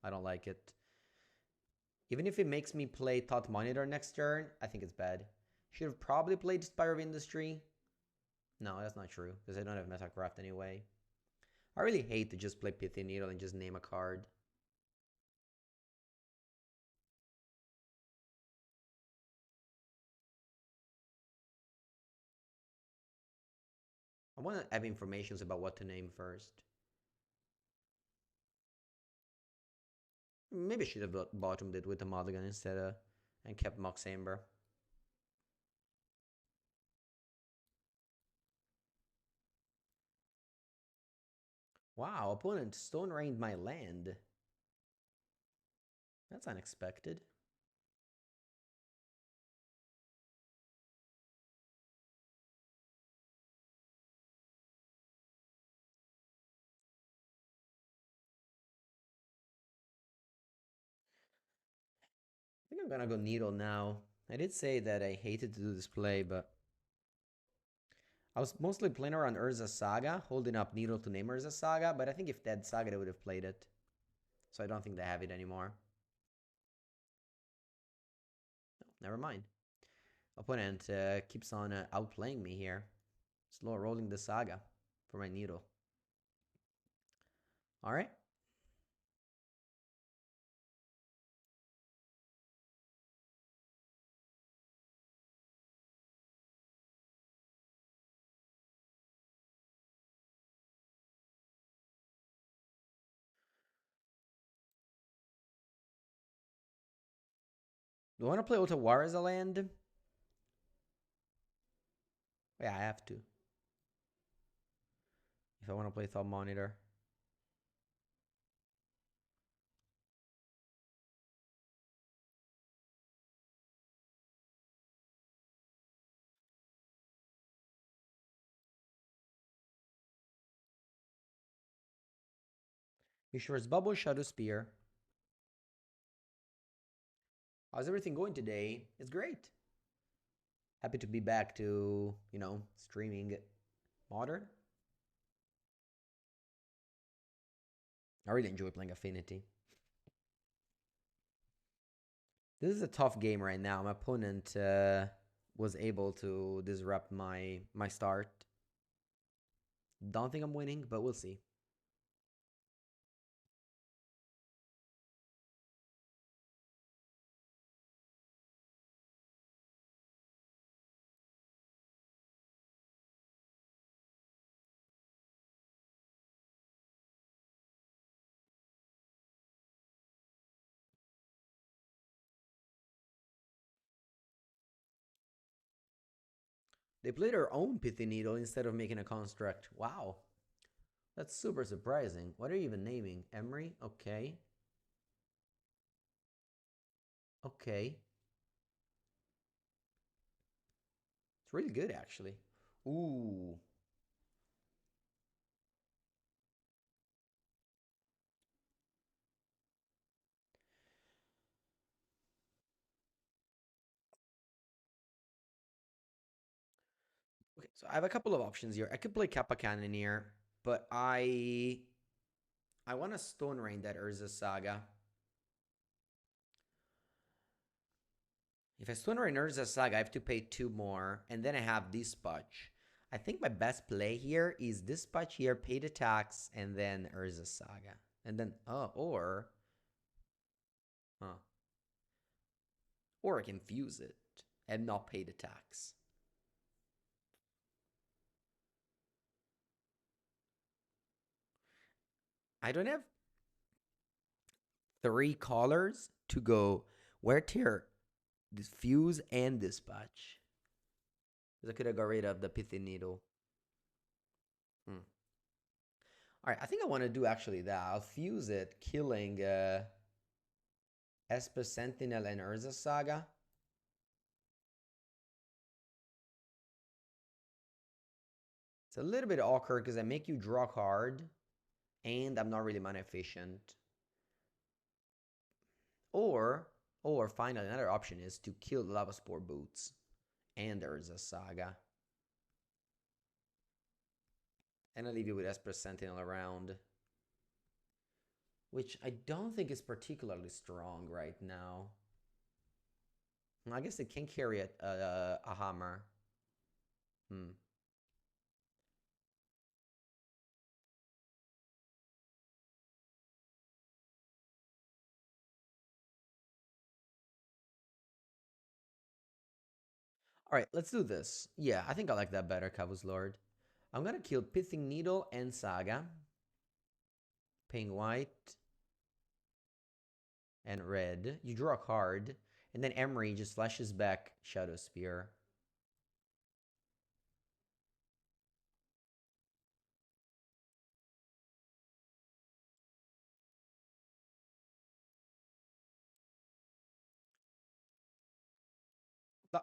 I don't like it. Even if it makes me play Thought Monitor next turn, I think it's bad. Should have probably played Spire of Industry. No, that's not true, because I don't have Metacraft anyway. I really hate to just play Pithing Needle and just name a card. I want to have information about what to name first. Maybe I should have bottomed it with the Mulligan instead of, and kept Mox Amber. Wow, opponent Stone Rained my land. That's unexpected. I think I'm gonna go Needle now. I did say that I hated to do this play, but I was mostly playing around Urza Saga, holding up Needle to name Urza Saga, but I think if Dead Saga, they would have played it. So I don't think they have it anymore. Never mind. Opponent keeps on outplaying me here. Slow rolling the Saga for my Needle. Alright. Do I want to play Otawara as a land? Yeah, I have to. If I want to play Thought Monitor. Mishra's Bubble, Shadow Spear. How's everything going today? It's great. Happy to be back to, streaming Modern. I really enjoy playing Affinity. This is a tough game right now. My opponent was able to disrupt my start. Don't think I'm winning, but we'll see. They played their own Pithy Needle instead of making a construct. Wow. That's super surprising. What are you even naming? Emery? Okay. Okay. It's really good, actually. Ooh. Okay, so I have a couple of options here. I could play Kappa Cannoneer, but I want to Stone Rain that Urza Saga. If I Stone Rain Urza Saga, I have to pay 2 more, and then I have Dispatch. I think my best play here is Dispatch here, pay the tax, and then Urza Saga. And then, huh. Or I can fuse it and not pay the tax. I don't have 3 colors to go wear tier, fuse, and dispatch. Because I could have got rid of the pithy needle. Hmm. All right, I think I want to do actually that. I'll fuse it, killing Esper Sentinel and Urza Saga. It's a little bit awkward because I make you draw card, and I'm not really mana efficient. Or, or finally, another option is to kill the Lava Spore Boots and Urza Saga. And I leave you with Esper Sentinel around, which I don't think is particularly strong right now. I guess it can carry a hammer. Hmm. All right, let's do this. Yeah, I think I like that better, Cavus Lord. I'm gonna kill Pithing Needle and Saga. Paying white and red. You draw a card, and then Emery just flashes back Shadow Spear.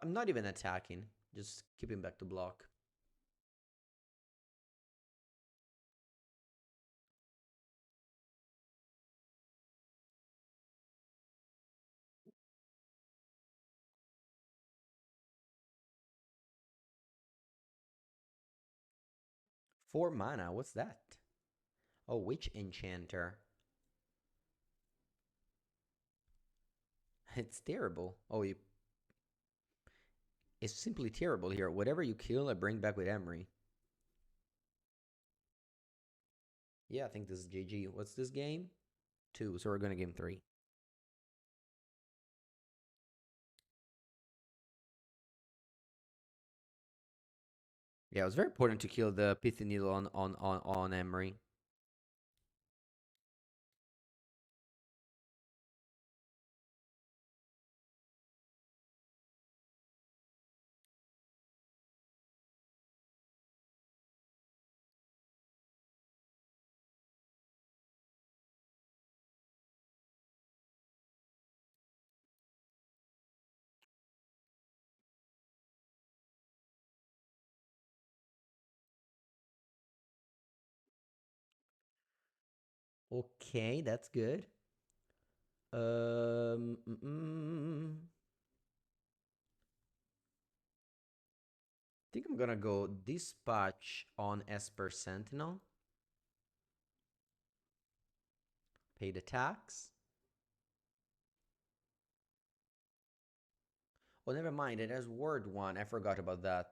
I'm not even attacking, just keeping back to block. 4 mana, what's that? Oh, Witch Enchanter. It's terrible. Oh, it's simply terrible here. Whatever you kill, I bring back with Emery. Yeah, I think this is GG. What's this game? 2, so we're gonna game 3. Yeah, it was very important to kill the Pithy Needle on Emery. Okay, that's good. I think I'm gonna go Dispatch on Esper Sentinel. Pay the tax. Oh, never mind. It has word 1. I forgot about that.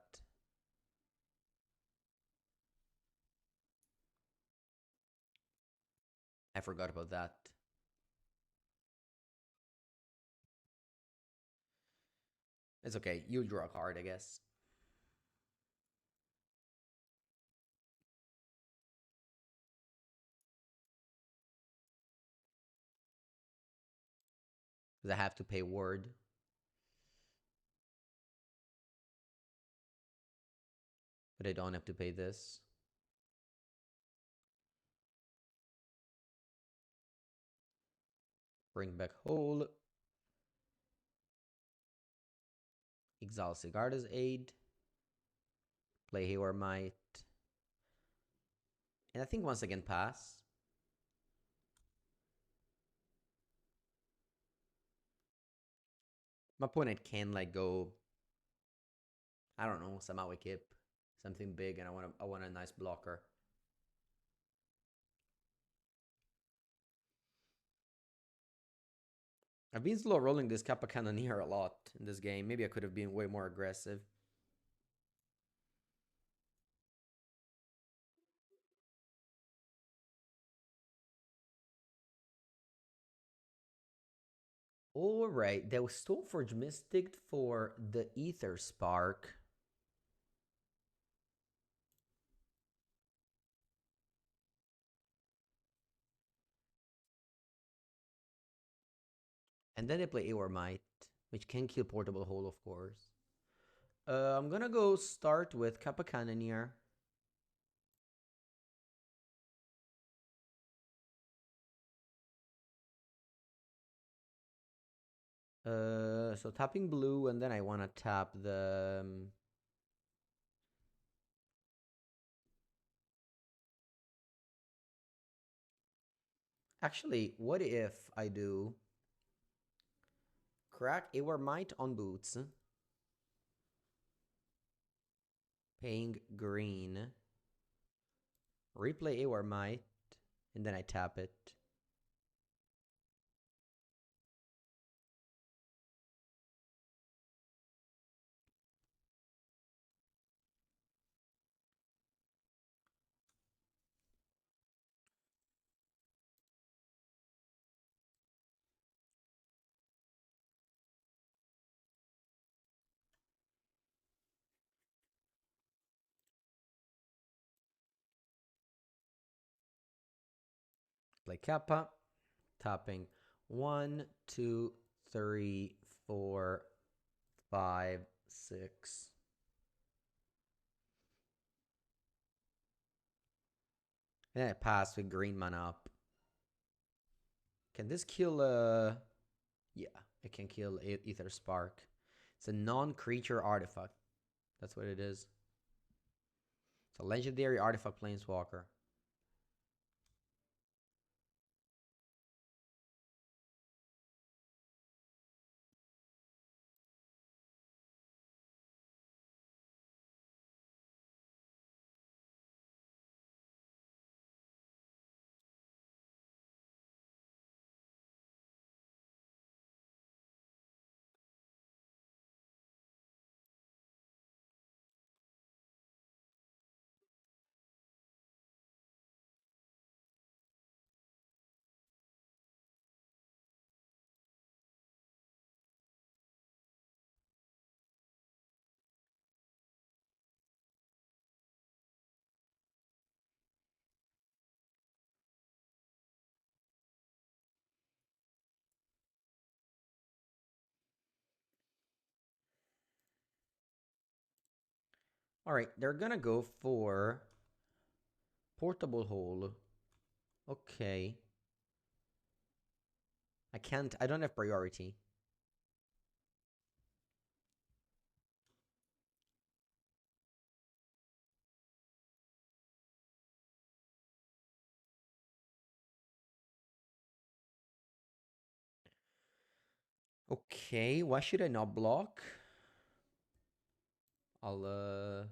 I forgot about that. It's okay. You draw a card, I guess. Because I have to pay word. But I don't have to pay this. Bring back Hole. Exile Sigarda's Aid. Play Hayward Might. And I think once again pass. My opponent can like go, I don't know, somehow Kip. Something big, and I want a nice blocker. I've been slow rolling this Kappa Cannoneer a lot in this game. Maybe I could have been way more aggressive. Alright, there was Stoneforge Mystic for the Ether Spark. And then they play Aor Might, which can kill Portable Hole, of course. I'm gonna go start with Kappa Cannoneer. So tapping blue, and then I want to tap the... Actually, what if I do crack Aor Might on boots, paying green, replay Aor Might, and then I tap it. Play Kappa, tapping 1, 2, 3, 4, 5, 6. And then I pass with green mana up. Can this kill yeah, it can kill Ether Spark. It's a non-creature artifact. That's what it is. It's a legendary artifact planeswalker. All right, they're gonna go for portable hole. Okay. I don't have priority. Okay, why should I not block? I'll uh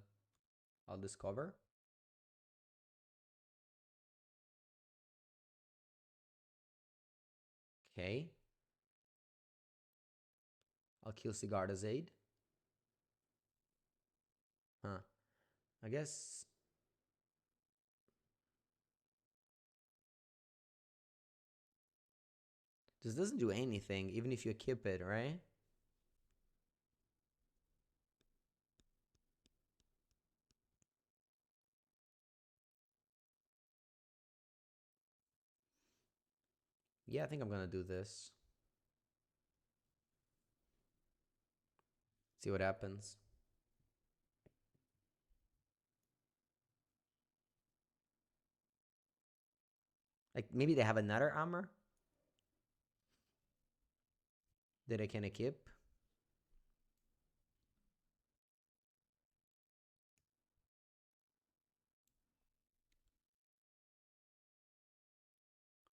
I'll discover. Okay. I'll kill Sigarda's aid. Huh. I guess this doesn't do anything, even if you keep it, right? Yeah, I think I'm gonna do this. See what happens. Like maybe they have another armor that I can equip.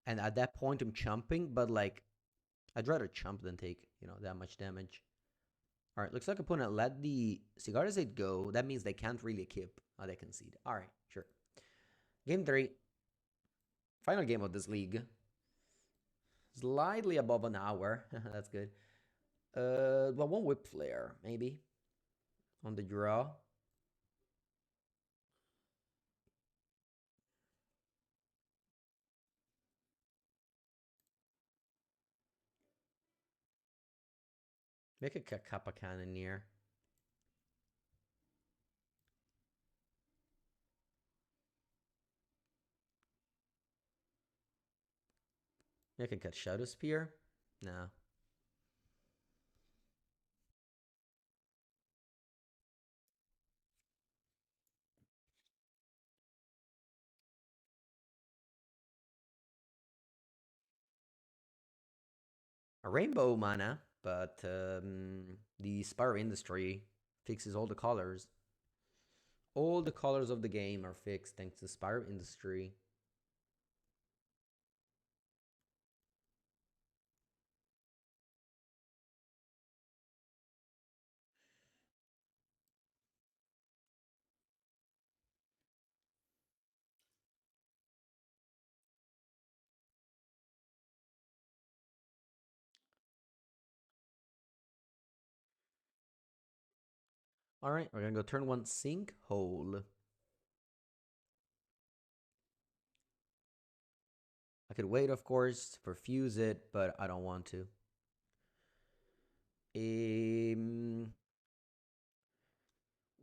And at that point I'm chumping, but like I'd rather chump than take, that much damage. All right, looks like opponent let the Sigarda's aid go. That means they can't really keep. Oh, they concede. All right, sure. Game 3. Final game of this league. Slightly above an hour. That's good. Well, one whip flare, maybe. On the draw. Make a Kappa Cannoneer. I can cut Shadow Spear. No. A rainbow mana, but the Spire Industry fixes all the colors. All the colors of the game are fixed thanks to Spire Industry. All right, we're gonna go turn 1 Sinkhole. I could wait, of course, perfuse it, but I don't want to.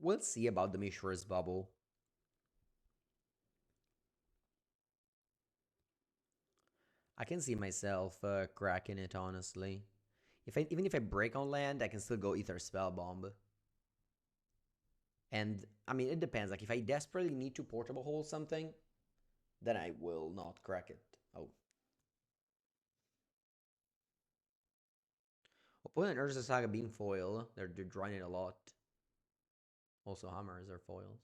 We'll see about the Mishra's Bubble. I can see myself cracking it, honestly. Even if I break on land, I can still go Ether Spell Bomb. And, I mean, it depends. Like, if I desperately need to portable hold something, then I will not crack it. Oh. Opponent Urza Saga being foil. They're drawing it a lot. Also, hammers are foils.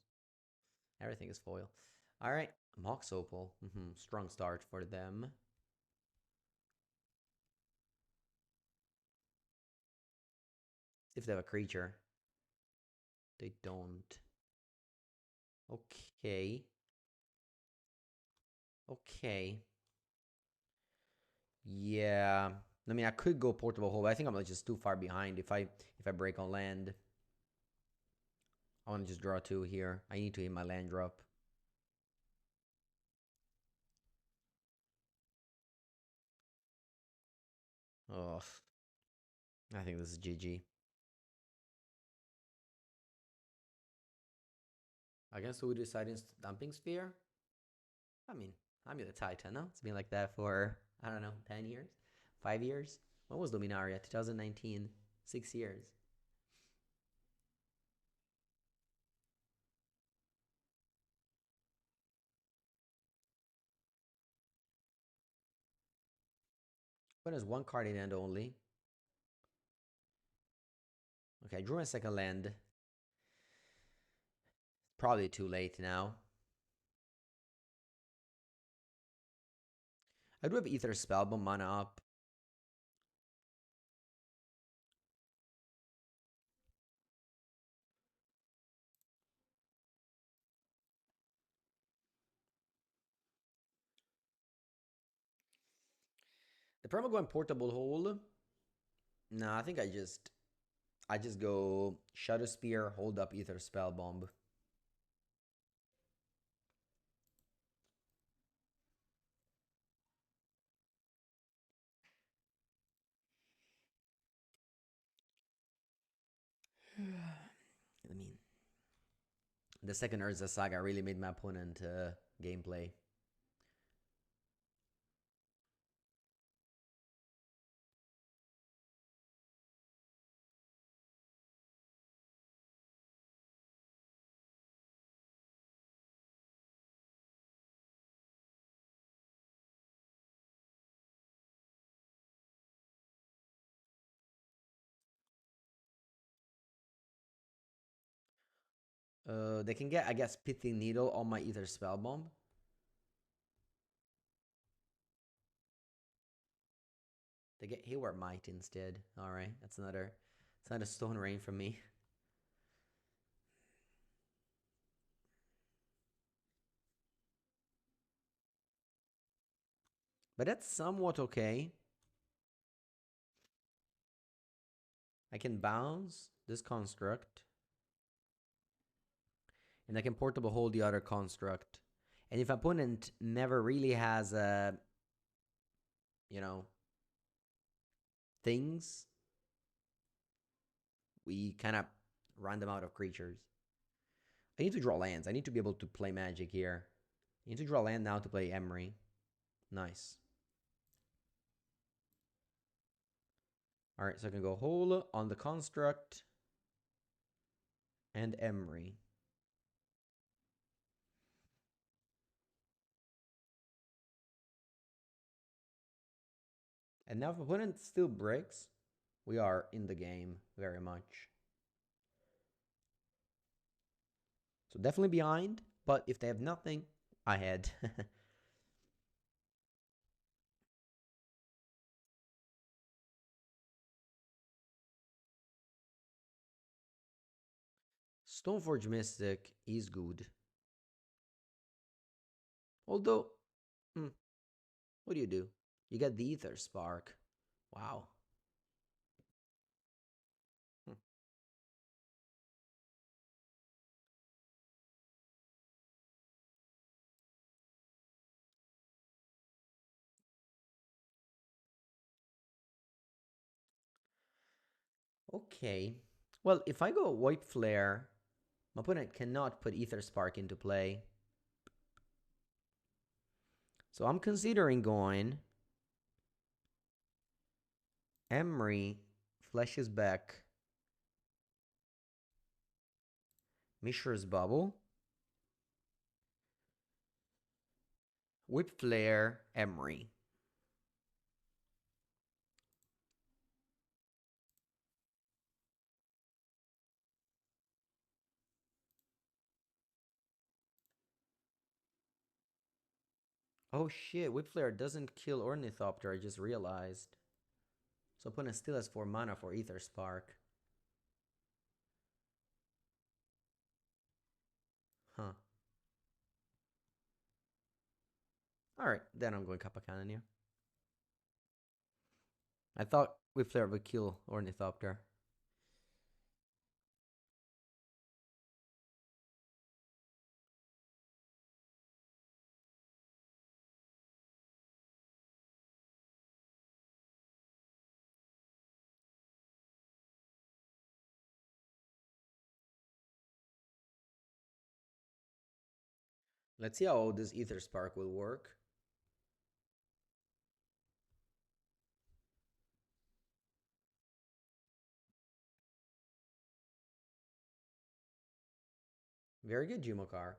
Everything is foil. All right. Mox Opal. Strong start for them. If they have a creature. They don't. Okay. Okay. Yeah. I mean, I could go portable hold, but I think I'm like just too far behind. If I break on land, I want to just draw 2 here. I need to hit my land drop. Oh, I think this is GG. Against who deciding dumping sphere? I mean, I'm the Titan, no? It's been like that for, I don't know, 10 years? 5 years? When was Dominaria? 2019. 6 years. But there's one card in hand only. Okay, I drew my second land. Probably too late now. I do have Ether Spellbomb mana up. The problem going Portable Hold. No, I think I just go Shadow Spear, hold up Ether Spellbomb. I mean, the second Urza Saga really made my opponent gameplay. They can get, I guess, Pithing Needle on my Ether Spellbomb. They get Hayward Might instead. Alright, that's another Stone Rain from me. But that's somewhat okay. I can bounce this construct. And I can Portable Hold the other construct. And if opponent never really has you know, things, we kind of run them out of creatures. I need to draw lands. I need to be able to play Magic here. I need to draw land now to play Emery. Nice. Alright, so I can go Hole on the construct and Emery. And now if opponent still breaks, we are in the game very much. So definitely behind, but if they have nothing, ahead. Stoneforge Mystic is good. Although, what do? You get the Ether Spark. Wow. Okay. Well, if I go White Flare, my opponent cannot put Ether Spark into play. So I'm considering going Emery, Flesh's Back, Mishra's Bubble, Whip Flare, Emery. Oh shit, Whip Flare doesn't kill Ornithopter, I just realized. So opponent still has 4 mana for Ether Spark. Huh. Alright, then I'm going Kappa Cannoneer. I thought Whip Flare would kill Ornithopter. Let's see how this Ether Spark will work. Very good, Jumokar.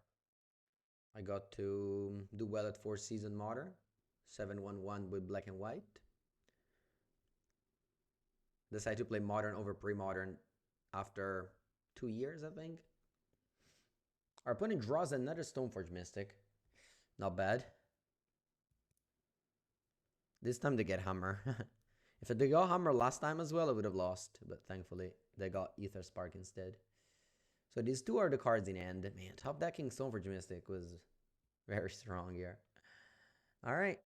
I got to do well at 4 Season Modern. 7-1-1 with black and white. Decided to play modern over pre-modern after 2 years, I think. Our opponent draws another Stoneforge Mystic. Not bad. This time they get Hammer. If they got Hammer last time as well, I would have lost. But thankfully, they got Ether Spark instead. So these two are the cards in end. Man, top decking Stoneforge Mystic was very strong here. Alright.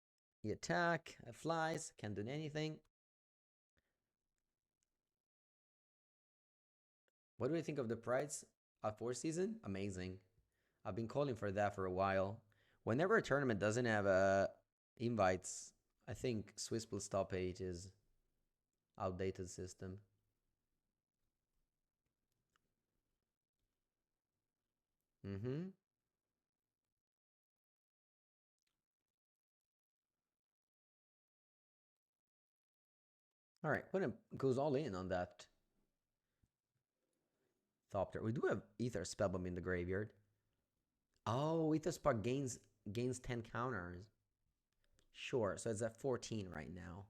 You attack. It flies. Can't do anything. What do you think of the price at 4th season? Amazing. I've been calling for that for a while. Whenever a tournament doesn't have invites, I think Swiss plus top 8 is outdated system. Mm-hmm. All right, Quinn goes all in on that Thopter. We do have Ether Spellbomb in the graveyard. Oh, Ether Spark gains 10 counters. Sure, so it's at 14 right now.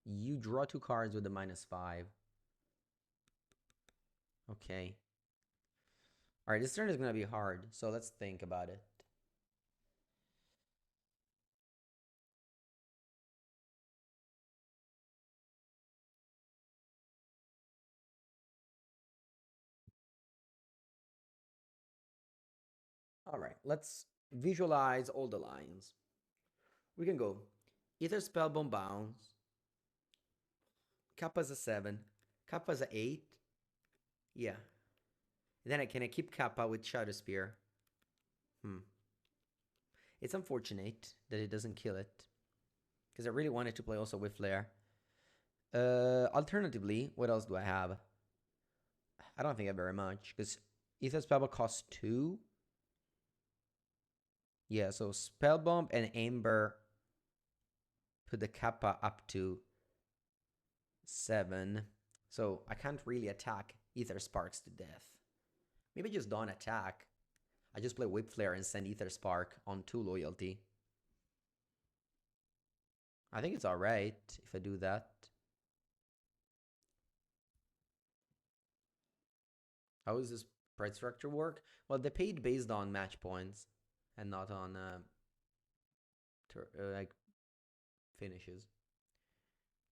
You draw 2 cards with a -5. Okay. All right, this turn is going to be hard, so let's think about it. All right, let's visualize all the lines. We can go Ether Spellbomb Bounce. Kappa's a 7. Kappa's a 8. Yeah. Then I keep Kappa with Shadow Spear. It's unfortunate that it doesn't kill it. Because I really wanted to play also with Flare. Alternatively, what else do I have? I don't think I have very much. Because Ether Spellbomb costs 2. Yeah, so Spellbomb and Amber put the Kappa up to 7. So I can't really attack Ether Sparks to death. Maybe I just don't attack. I just play Whip Flare and send Ether Spark on 2 loyalty. I think it's alright if I do that. How does this price structure work? Well, they paid based on match points and not on like finishes.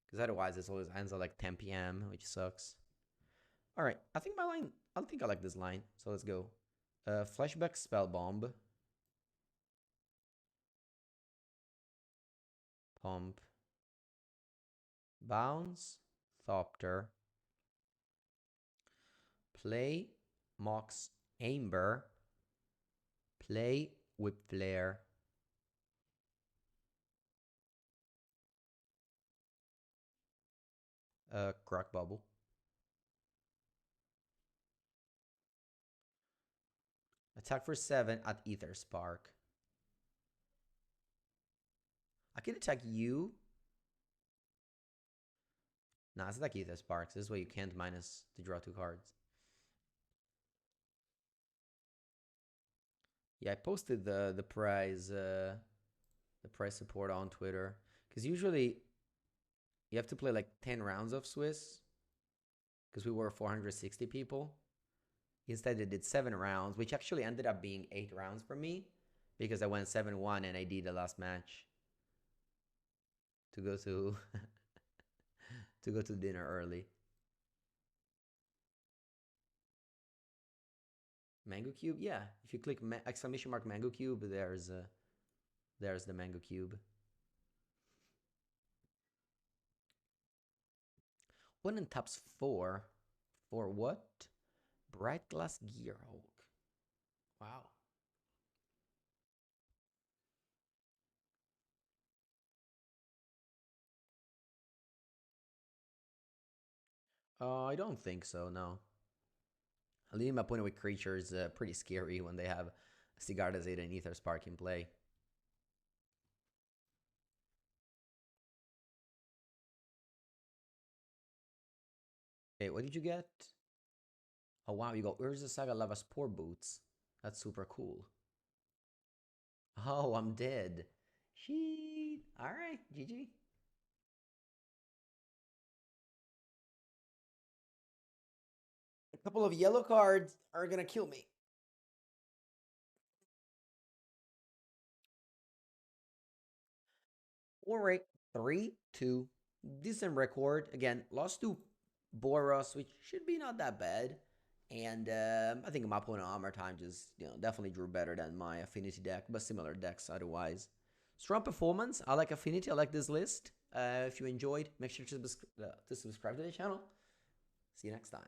Because otherwise, it always ends at like 10 p.m., which sucks. All right, I think I like this line. So let's go. Flashback Spell Bomb. Pump. Bounce. Thopter. Play. Mox. Amber. Play. Whip Flare. Crack Bubble. Attack for 7 at Ether Spark. I can attack you. Nah, it's like Ether Sparks. This way you can't minus to draw 2 cards. Yeah, I posted the prize support on Twitter. Because usually you have to play like 10 rounds of Swiss. Because we were 460 people. Instead, they did 7 rounds, which actually ended up being 8 rounds for me. Because I went 7-1 and I did the last match to go to to go to dinner early. Mango Cube? Yeah. If you click exclamation mark Mango Cube, there's the Mango Cube. One and taps 4. For what? Bright Glass Gearhulk. Wow. I don't think so, no. Leading my opponent with creatures is pretty scary when they have Cigar de Zeta and Ether Spark in play. Okay, what did you get? Oh wow, you got Urza Saga Lava Spore Boots. That's super cool. Oh, I'm dead. Sheet. Alright, GG. couple of yellow cards are gonna kill me. All right, 3-2. Decent record. Again, lost to Boros, which should be not that bad. And I think my opponent Armor Time just definitely drew better than my Affinity deck, but similar decks otherwise. Strong performance. I like Affinity. I like this list. If you enjoyed, make sure to subscribe to the channel. See you next time.